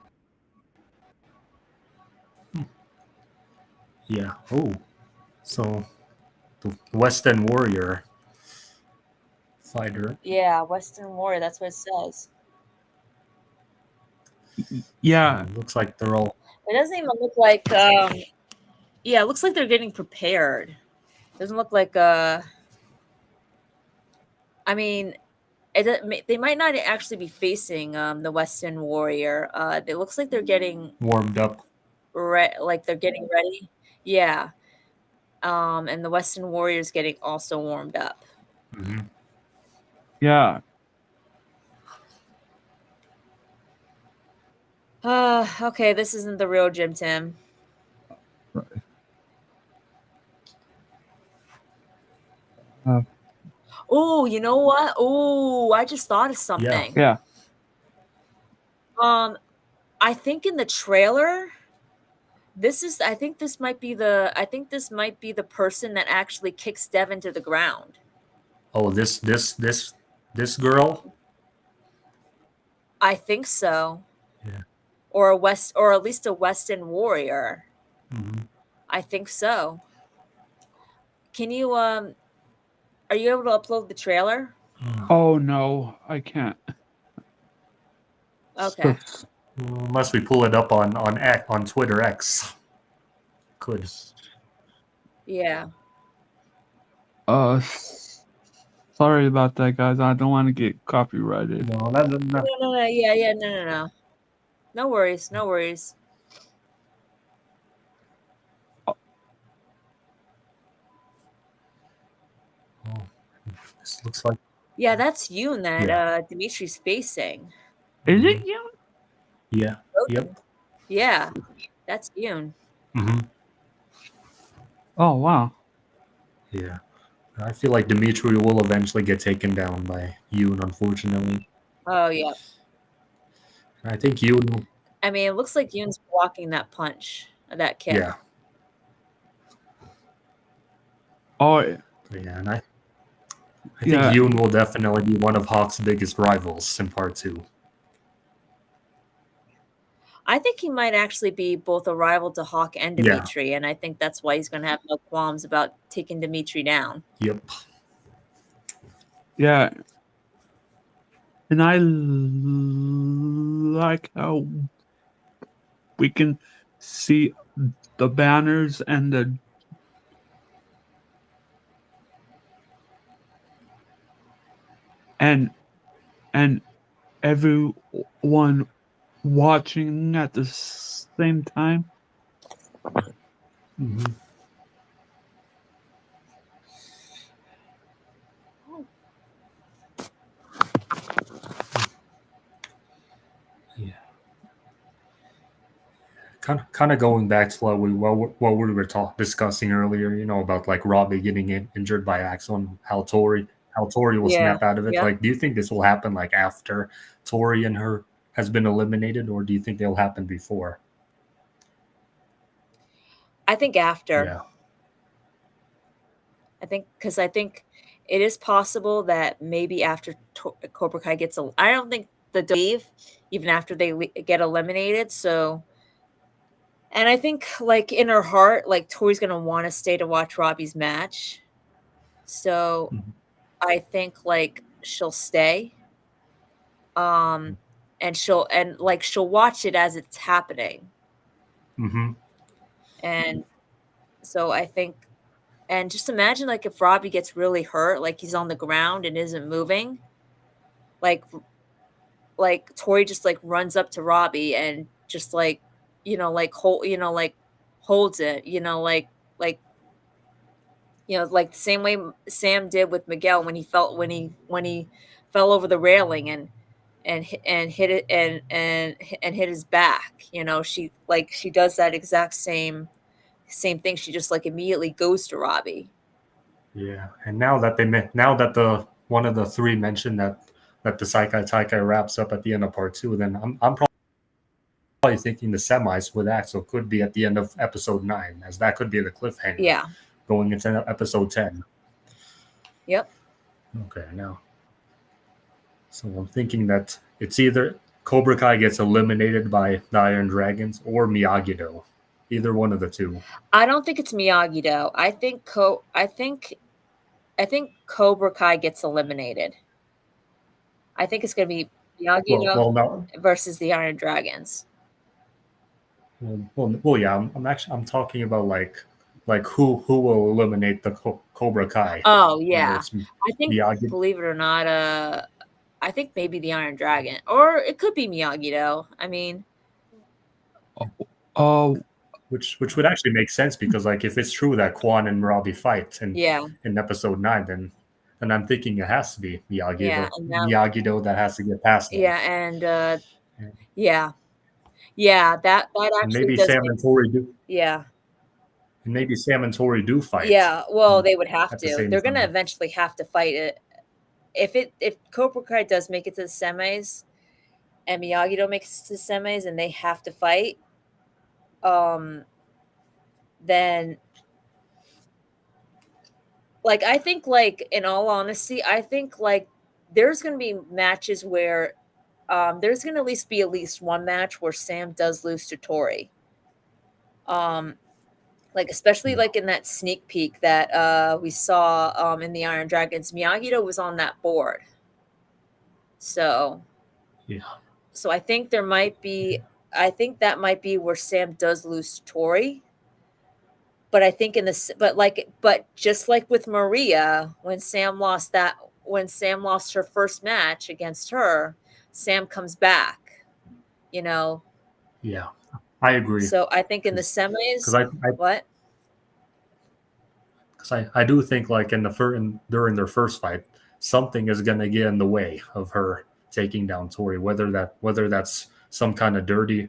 Speaker 10: Yeah. Oh, so the Western Warrior fighter.
Speaker 2: Yeah, Western Warrior. That's what it says.
Speaker 1: Yeah.
Speaker 10: Looks like they're all.
Speaker 2: It doesn't even look like. Yeah, it looks like they're getting prepared. It doesn't look like. I mean, they might not actually be facing the Western Warrior. It looks like they're getting
Speaker 10: warmed up.
Speaker 2: Like they're getting ready. Yeah. And the Western Warrior's getting also warmed up.
Speaker 10: Mm-hmm.
Speaker 1: Yeah.
Speaker 2: Okay, this isn't the real Jim Tim. Oh, you know what? Oh, I just thought of something.
Speaker 1: Yeah.
Speaker 2: I think in the trailer, I think this might be the person that actually kicks Devin to the ground.
Speaker 10: Oh, this girl.
Speaker 2: I think so.
Speaker 10: Yeah.
Speaker 2: Or at least a Western Warrior.
Speaker 10: Mm-hmm.
Speaker 2: I think so. Can you are you able to upload the trailer?
Speaker 1: Oh no, I can't.
Speaker 2: Okay.
Speaker 10: Unless we pull it up on Twitter X. Could.
Speaker 2: Yeah.
Speaker 1: Sorry about that, guys. I don't want to get copyrighted.
Speaker 10: No.
Speaker 2: No. Yeah. No. No worries.
Speaker 10: This looks like
Speaker 2: Yeah, that's Yoon that
Speaker 10: yeah.
Speaker 2: Dimitri's facing.
Speaker 1: Is it
Speaker 10: Hmm.
Speaker 1: you?
Speaker 10: Yeah. Yep.
Speaker 2: Yeah, that's Yoon.
Speaker 10: Hmm.
Speaker 1: Oh wow.
Speaker 10: Yeah. I feel like Dimitri will eventually get taken down by Yoon, unfortunately.
Speaker 2: Oh yeah.
Speaker 10: I think Yoon,
Speaker 2: I mean, it looks like Yoon's blocking that punch, that kick.
Speaker 10: yeah.
Speaker 1: Oh
Speaker 10: Yeah, and I think
Speaker 1: yeah.
Speaker 10: Yoon will definitely be one of Hawk's biggest rivals in part two.
Speaker 2: I think he might actually be both a rival to Hawk and
Speaker 10: Yeah.
Speaker 2: Dimitri, and I think that's why he's going to have no qualms about taking Dimitri down.
Speaker 10: Yep.
Speaker 1: Yeah. And I like how we can see the banners and the and and everyone watching at the same time.
Speaker 10: Hmm. Yeah. Kind of going back to what we were discussing earlier, about like Robbie getting injured by Axel and how Tori will
Speaker 2: Yeah.
Speaker 10: snap out of it.
Speaker 2: Yep.
Speaker 10: Like, do you think this will happen like after Tori and her has been eliminated, or do you think they'll happen before?
Speaker 2: I think after.
Speaker 10: Yeah.
Speaker 2: Because I think it is possible that maybe after Cobra Kai gets, I don't think leave even after they get eliminated. So, and I think like in her heart, like Tori's gonna want to stay to watch Robbie's match. So
Speaker 10: Mhm.
Speaker 2: I think like she'll stay, um, and she'll watch it as it's happening,
Speaker 10: Mm-hmm.
Speaker 2: and so I think. And just imagine like if Robbie gets really hurt, like he's on the ground and isn't moving, like Tori just like runs up to Robbie and just like like holds it, like like the same way Sam did with Miguel when he fell over the railing and hit it and hit his back. She does that exact same thing. She just like immediately goes to Robbie.
Speaker 10: Yeah. And now that the one of the three mentioned that the Saikai Taikai wraps up at the end of part two, then I'm probably thinking the semis with Axel could be at the end of episode 9, as that could be the cliffhanger
Speaker 2: Yeah.
Speaker 10: going into episode 10.
Speaker 2: Yep.
Speaker 10: Okay, now. So I'm thinking that it's either Cobra Kai gets eliminated by the Iron Dragons or Miyagi-Do. Either one of the two.
Speaker 2: I don't think it's Miyagi Do. I think Cobra Kai gets eliminated. I think it's going to be Miyagi
Speaker 10: Well,
Speaker 2: Do
Speaker 10: well, no,
Speaker 2: versus the Iron Dragons.
Speaker 10: yeah. I'm talking about like who will eliminate the Cobra Kai.
Speaker 2: Oh
Speaker 10: Whether
Speaker 2: yeah,
Speaker 10: it's
Speaker 2: I think,
Speaker 10: Miyagi,
Speaker 2: believe it or not, I think maybe the Iron Dragon, or it could be Miyagi Do. I mean,
Speaker 1: Oh
Speaker 10: which would actually make sense because like if it's true that Quan and Robbie fight
Speaker 2: yeah,
Speaker 10: in episode 9, then I'm thinking it has to be
Speaker 2: yeah, and now,
Speaker 10: Miyagi-Do that has to get past them.
Speaker 2: yeah, and
Speaker 10: And
Speaker 2: yeah, yeah, that actually
Speaker 10: maybe
Speaker 2: does
Speaker 10: Sam
Speaker 2: make,
Speaker 10: and Tori do
Speaker 2: yeah,
Speaker 10: and maybe Sam and Tori do fight
Speaker 2: yeah. Well, they would have
Speaker 10: at the
Speaker 2: to.
Speaker 10: same
Speaker 2: They're gonna
Speaker 10: time.
Speaker 2: eventually have to fight it. If Cobra Kai does make it to the semis, and Miyagi Do makes it to the semis, and they have to fight, um, then like I think like in all honesty, I think like there's gonna be matches where there's gonna at least one match where Sam does lose to Tori. Um, like especially like in that sneak peek that we saw in the Iron Dragons, Miyagi-Do was on that board. So
Speaker 10: Yeah.
Speaker 2: so I think there might be I think that might be where Sam does lose to Tori. But I think in this but just like with Maria, when Sam lost her first match against her, Sam comes back, you know.
Speaker 10: Yeah. I agree.
Speaker 2: So I think in the
Speaker 10: Because
Speaker 2: semis,
Speaker 10: I
Speaker 2: what?
Speaker 10: because I do think like in the during their first fight, something is gonna get in the way of her taking down Tori, whether that's some kind of dirty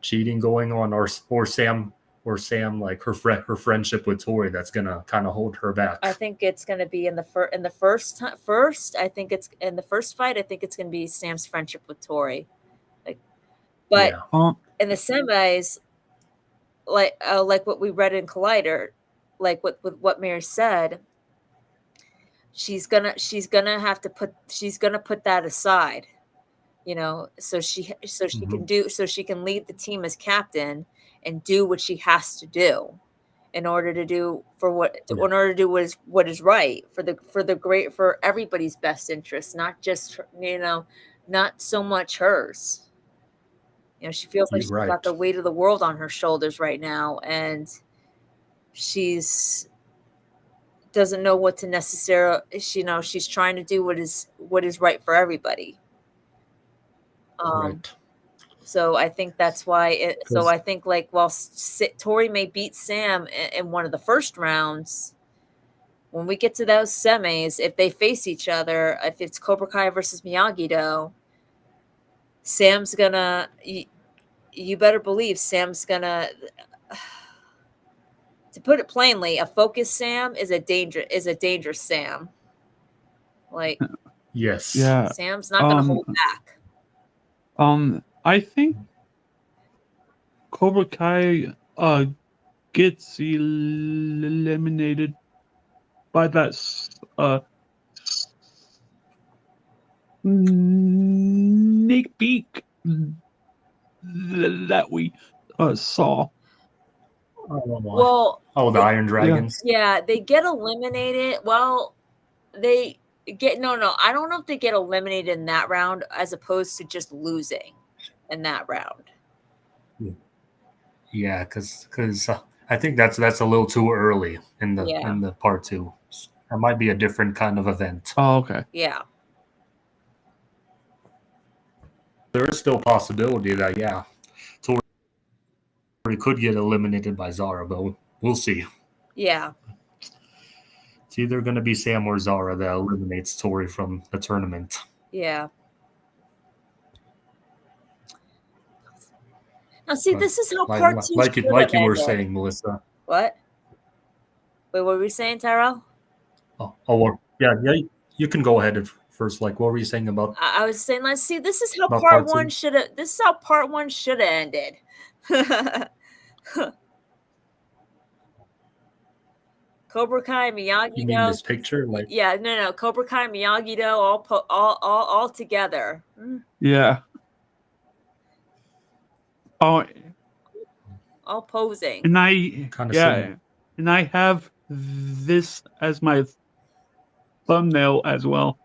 Speaker 10: cheating going on, or Sam like her friendship with Tori that's gonna kind of hold her back.
Speaker 2: I think it's going to be in the first. I think it's in the first fight. I think it's going to be Sam's friendship with Tori, like, but
Speaker 10: Yeah.
Speaker 2: in the semis, like what we read in Collider, like what Mary said, she's gonna put that aside, so she can lead the team as captain and do what she has to do in order to do what is right for everybody's best interest, not just not so much hers. She feels like she's
Speaker 10: Right.
Speaker 2: got the weight of the world on her shoulders right now, and she's doesn't know what to necessarily. She's trying to do what is right for everybody.
Speaker 10: Right.
Speaker 2: So I think that's why. So
Speaker 10: 'Cause-
Speaker 2: I think like while Tori may beat Sam in one of the first rounds, when we get to those semis, if they face each other, if it's Cobra Kai versus Miyagi-Do, Sam's gonna. You better believe Sam's gonna. To put it plainly, a focused Sam is a dangerous Sam. Like,
Speaker 10: Yes.
Speaker 1: Yeah.
Speaker 2: Sam's not gonna hold back.
Speaker 1: I think Cobra Kai gets eliminated by that sneak peek that we saw.
Speaker 2: Well,
Speaker 10: the Iron Dragons.
Speaker 2: Yeah, they get eliminated. Well, they get no. I don't know if they get eliminated in that round as opposed to just losing in that round.
Speaker 10: Yeah, because I think that's a little too early in the part 2. That might be a different kind of event.
Speaker 1: Oh, okay.
Speaker 2: Yeah.
Speaker 10: There is still a possibility that Tori could get eliminated by Zara, but we'll see.
Speaker 2: Yeah.
Speaker 10: It's either going to be Sam or Zara that eliminates Tori from the tournament.
Speaker 2: Yeah. Now, see, this is how part 2
Speaker 10: like you were saying, Melissa.
Speaker 2: What? Wait, what were we saying, Tyrell?
Speaker 10: Yeah. You can go ahead first. Like, what were you saying about?
Speaker 2: I was saying, let's see. This is how part 1 should have. This is how part 1 should have ended. Cobra Kai, Miyagi-Do.
Speaker 10: You mean this picture? Like,
Speaker 2: yeah, no. Cobra Kai, Miyagi-Do, all together.
Speaker 1: Yeah. Oh.
Speaker 2: All posing.
Speaker 1: And and I have this as my thumbnail as well.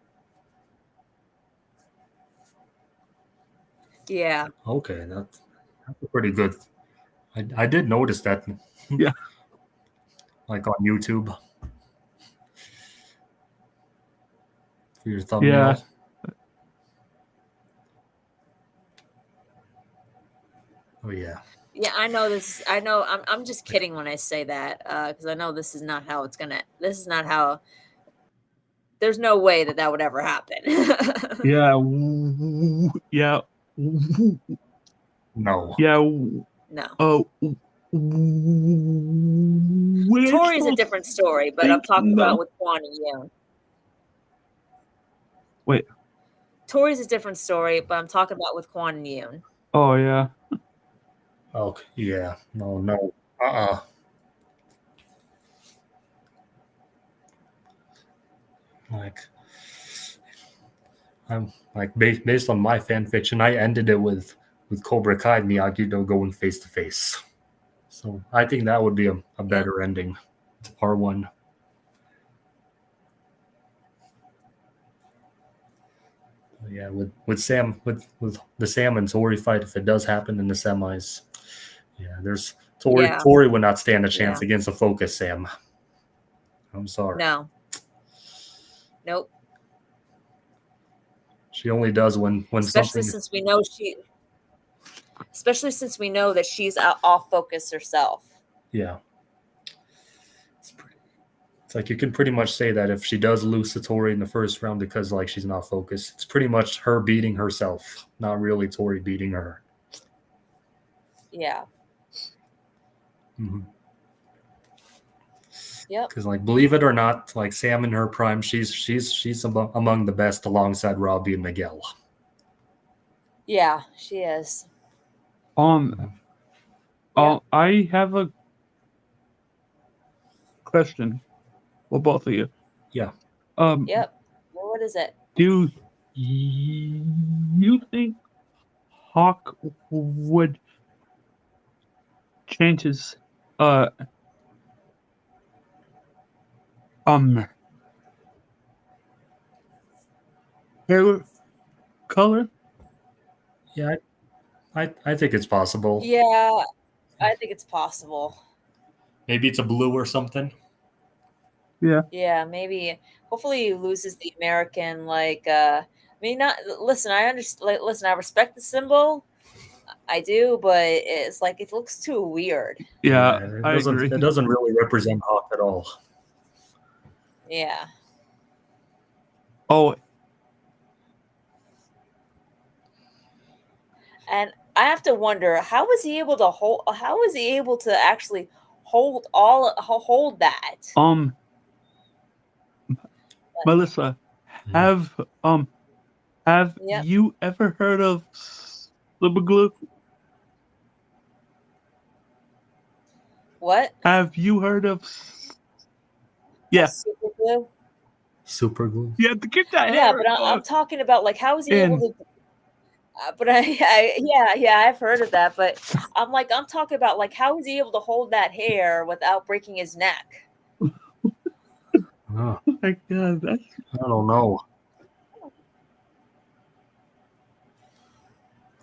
Speaker 2: Yeah.
Speaker 10: Okay, that's pretty good. I did notice that.
Speaker 1: Yeah.
Speaker 10: Like on YouTube. For your thumbnail.
Speaker 1: Yeah.
Speaker 10: Oh yeah.
Speaker 2: Yeah, I know this. I know. I'm just kidding when I say that because I know this is not how it's gonna. This is not how. There's no way that would ever happen.
Speaker 1: Yeah. Yeah.
Speaker 10: No.
Speaker 1: Yeah.
Speaker 2: No.
Speaker 1: Oh.
Speaker 2: Tori's a different story, but I'm talking about with Quan and Yoon.
Speaker 1: Wait.
Speaker 2: Tori's a different story, but I'm talking about with Quan and Yoon.
Speaker 1: Oh yeah.
Speaker 10: Okay. Yeah. No. Like, I'm like based on my fan fiction, I ended it with Cobra Kai and Miyagi-Do going face to face. So I think that would be a better ending to part 1. Yeah, with Sam with the Sam and Tori fight, if it does happen in the semis, there's Tori would not stand a chance against a focus Sam. I'm sorry.
Speaker 2: No. Nope.
Speaker 10: She only does when
Speaker 2: especially since we know that she's off focus herself.
Speaker 10: Yeah. It's like you can pretty much say that if she does lose to Tori in the first round because like she's not focused, it's pretty much her beating herself, not really Tori beating her.
Speaker 2: Yeah.
Speaker 10: Mm-hmm.
Speaker 2: Yep.
Speaker 10: Because like believe it or not, like Sam in her prime, she's among the best alongside Robbie and Miguel.
Speaker 2: Yeah, she is.
Speaker 1: I have a question for both of you.
Speaker 10: Yeah.
Speaker 2: Yep. Well, what is it?
Speaker 1: Do you think Hawk would change his hair color?
Speaker 10: Yeah, I think it's possible.
Speaker 2: Yeah, I think it's possible.
Speaker 10: Maybe it's a blue or something.
Speaker 1: Yeah.
Speaker 2: Yeah, maybe. Hopefully, he loses the American. Not listen. I understand. Like, listen, I respect the symbol. I do, but it's like it looks too weird.
Speaker 1: Yeah,
Speaker 10: it
Speaker 1: I
Speaker 10: doesn't.
Speaker 1: agree.
Speaker 10: It doesn't really represent Hawk at all.
Speaker 2: Yeah.
Speaker 1: Oh,
Speaker 2: And I have to wonder how was he able to hold? How was he able to actually hold that?
Speaker 1: Melissa, have
Speaker 2: Yep.
Speaker 1: you ever heard of super glue?
Speaker 2: What?
Speaker 1: Have you heard of? Yeah,
Speaker 2: Super glue.
Speaker 10: Super glue.
Speaker 1: you have to get that
Speaker 2: Yeah,
Speaker 1: hair.
Speaker 2: but I'm talking about like how was he able to? But yeah, I've heard of that. But I'm talking about like how was he able to hold that hair without breaking his neck?
Speaker 10: Oh
Speaker 1: my God, that's.
Speaker 10: I don't know.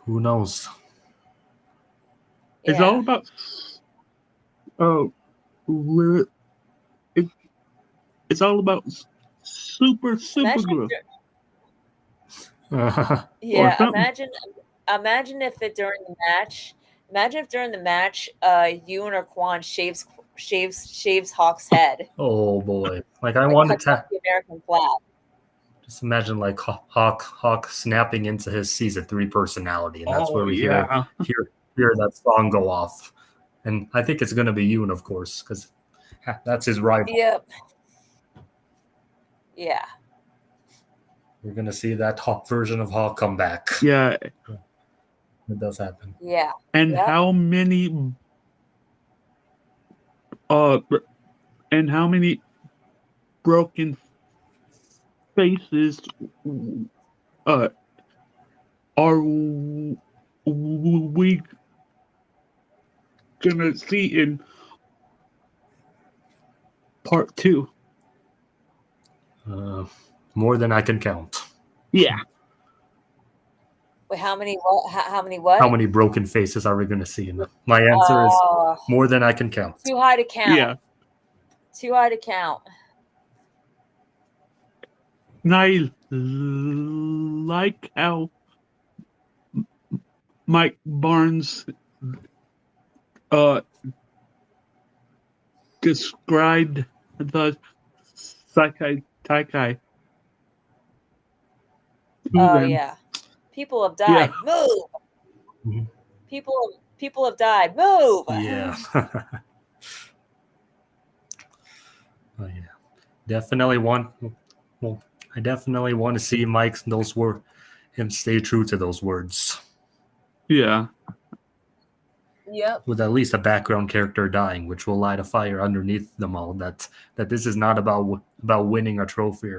Speaker 10: Who knows?
Speaker 1: It's all about. It's all about super glue.
Speaker 2: Yeah, imagine if it during the match. Imagine if during the match, Ewan or Quan shaves Hawk's head.
Speaker 10: Oh boy! Like I wanted
Speaker 2: cuts off
Speaker 10: to
Speaker 2: the American flag.
Speaker 10: just imagine like Hawk snapping into his season 3 personality, and that's where we hear that song go off. And I think it's going to be Yoon, of course, because that's his rival.
Speaker 2: Yep. Yeah.
Speaker 10: We're going to see that Hawk version of Hawk come back.
Speaker 1: Yeah.
Speaker 10: It does happen.
Speaker 2: Yeah.
Speaker 1: And how many broken faces are we gonna see in part 2?
Speaker 10: More than I can count.
Speaker 1: Yeah.
Speaker 2: Wait, how many what? How many what?
Speaker 10: How many broken faces are we going to see? My answer is more than I can count.
Speaker 2: Too high to count.
Speaker 1: Yeah.
Speaker 2: Too high to count.
Speaker 1: And I like how Mike Barnes described the Saikai Taikai.
Speaker 2: Oh yeah. People have died.
Speaker 1: Yeah.
Speaker 2: Move.
Speaker 10: Mm-hmm.
Speaker 2: People have died. Move.
Speaker 10: Yeah. Oh, yeah. Definitely want. Well, I definitely want to see Mike's him stay true to those words.
Speaker 1: Yeah.
Speaker 2: Yep.
Speaker 10: With at least a background character dying, which will light a fire underneath them all. That this is not about winning a trophy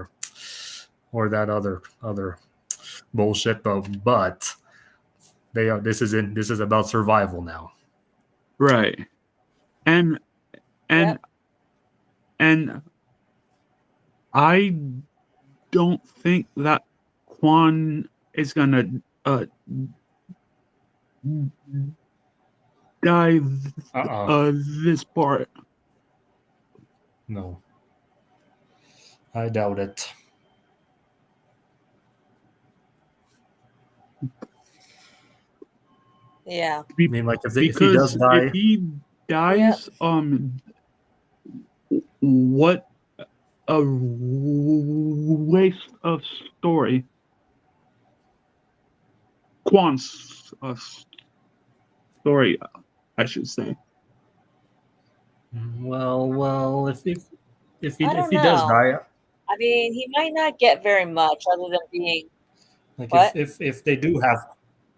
Speaker 10: or that other bullshit, but they are. This is about survival now.
Speaker 1: Right. And I don't think that Quan is gonna die this part.
Speaker 10: No. I doubt it.
Speaker 2: Yeah.
Speaker 10: I mean, like if he does die,
Speaker 1: if he dies, what a waste of story. Quan's story, I should say.
Speaker 10: Well, if
Speaker 2: I
Speaker 10: if
Speaker 2: don't
Speaker 10: he does
Speaker 2: know.
Speaker 10: die,
Speaker 2: I mean, he might not get very much other than being
Speaker 10: like
Speaker 2: what?
Speaker 10: if they do have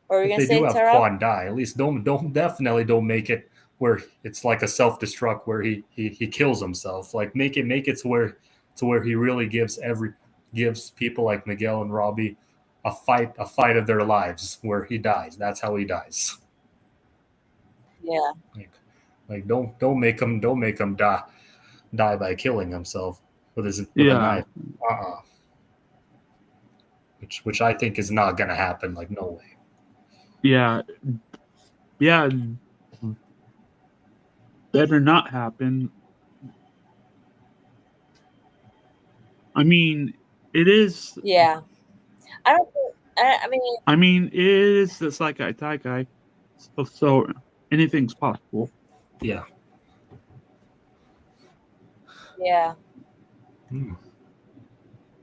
Speaker 2: What were you
Speaker 10: if
Speaker 2: gonna
Speaker 10: they do
Speaker 2: say,
Speaker 10: have
Speaker 2: Taro?
Speaker 10: Quan die, at least don't definitely don't make it where it's like a self destruct where he kills himself. Like make it to where he really gives people like Miguel and Robbie a fight of their lives where he dies. That's how he dies.
Speaker 2: Yeah,
Speaker 10: Like don't make him die by killing himself with a
Speaker 1: Yeah,
Speaker 10: knife. Which I think is not gonna happen. Like no way.
Speaker 1: yeah, yeah. Better not happen. I mean, it is.
Speaker 2: yeah. I don't. I mean,
Speaker 1: I mean, it is the Saikai Taikai, so anything's possible.
Speaker 10: Yeah.
Speaker 2: yeah.
Speaker 10: Hmm.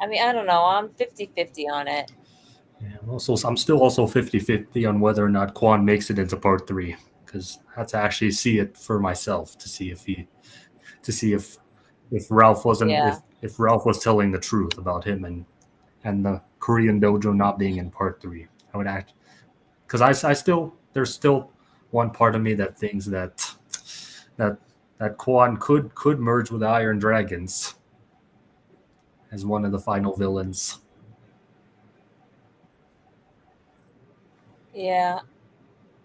Speaker 2: I mean, I don't know. I'm 50-50 on it.
Speaker 10: Yeah, also, I'm still also 50-50 on whether or not Quan makes it into part 3 because I had to actually see it for myself to see if Ralph wasn't
Speaker 2: Yeah,
Speaker 10: if Ralph was telling the truth about him and the Korean dojo not being in part 3. I would act because I still there's still one part of me that thinks that that Quan could merge with the Iron Dragons as one of the final villains.
Speaker 2: yeah.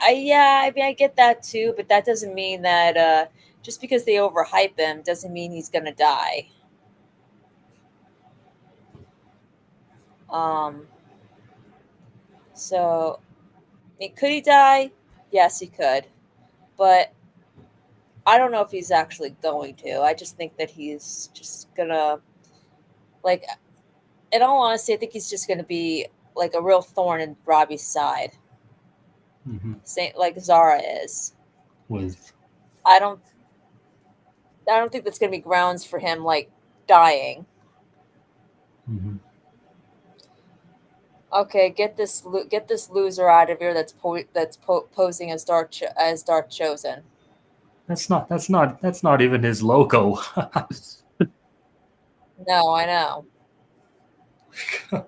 Speaker 2: I mean, I get that too, but that doesn't mean that just because they overhype him doesn't mean he's gonna die. Um. So, I mean, could he die? Yes, he could, but I don't know if he's actually going to. I just think that he's just gonna like. In all honesty, I think he's just gonna be like a real thorn in Robbie's side,
Speaker 10: Mm-hmm.
Speaker 2: same like Zara is.
Speaker 10: With
Speaker 2: I don't. I don't think that's gonna be grounds for him like dying.
Speaker 10: mm-hmm.
Speaker 2: Okay, get this loser out of here. That's posing as Dark Chosen.
Speaker 10: That's not even his logo.
Speaker 2: No, I know.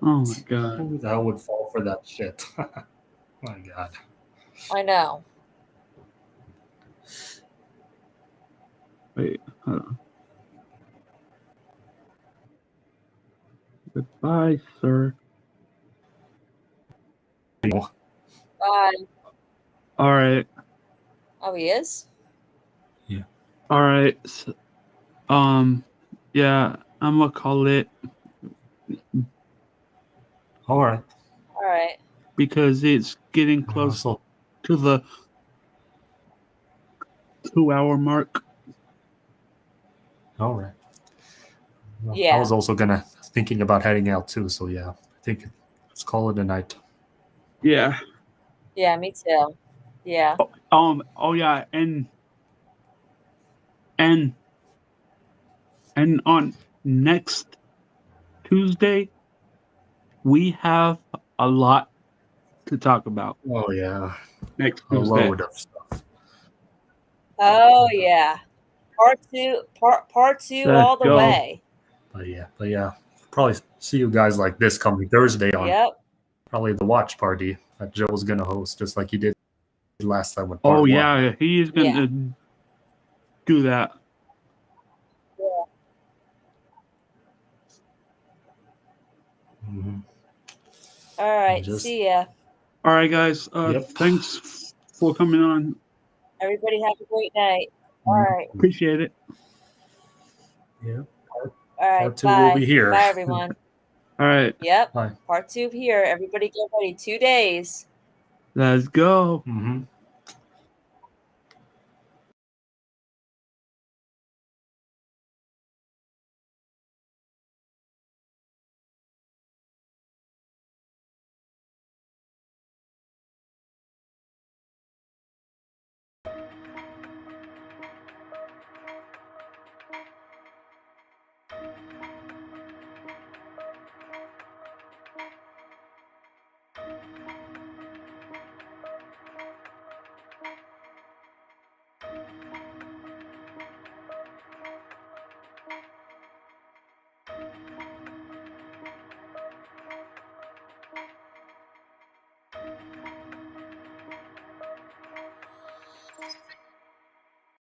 Speaker 1: Oh my god.
Speaker 10: Who the hell would fall for that shit? My god.
Speaker 2: I know.
Speaker 1: Wait, hold on. Goodbye, sir.
Speaker 2: Bye.
Speaker 1: All right,
Speaker 2: Oh, he is.
Speaker 10: Yeah.
Speaker 1: all right. Yeah, I'm gonna call it
Speaker 10: All right.
Speaker 2: All right.
Speaker 1: because it's getting close
Speaker 10: So
Speaker 1: to the 2 hour mark.
Speaker 10: all right. Well, I
Speaker 2: Yeah.
Speaker 10: was also gonna thinking about heading out too. So yeah, I think let's call it a night.
Speaker 1: Yeah.
Speaker 2: Yeah. Me too. Yeah.
Speaker 1: Oh yeah, and and on next Tuesday we have a lot to talk about.
Speaker 10: Oh yeah,
Speaker 1: Next
Speaker 10: a
Speaker 1: Tuesday.
Speaker 10: load of stuff.
Speaker 2: Oh yeah. Part two. Part two
Speaker 1: Let's
Speaker 2: all the
Speaker 1: go.
Speaker 2: way.
Speaker 10: But yeah, probably see you guys like this coming Thursday on
Speaker 2: Yep.
Speaker 10: probably the watch party that Joe's gonna host, just like he did last time with
Speaker 1: Oh
Speaker 10: part 1.
Speaker 1: yeah, he is
Speaker 2: Yeah.
Speaker 1: gonna do that.
Speaker 2: Yeah.
Speaker 10: Mm-hmm.
Speaker 2: All right.
Speaker 10: Just
Speaker 2: See ya.
Speaker 1: All right, guys.
Speaker 10: Yep.
Speaker 1: Thanks for coming on.
Speaker 2: Everybody have a great night. All right.
Speaker 1: Appreciate it.
Speaker 10: Yeah.
Speaker 2: All right.
Speaker 10: Part 2
Speaker 2: Bye.
Speaker 10: will be here.
Speaker 2: Bye, everyone.
Speaker 1: All right,
Speaker 2: Yep.
Speaker 10: Bye.
Speaker 2: Part two here. Everybody get ready. 2 days.
Speaker 1: let's go.
Speaker 10: Mm-hmm.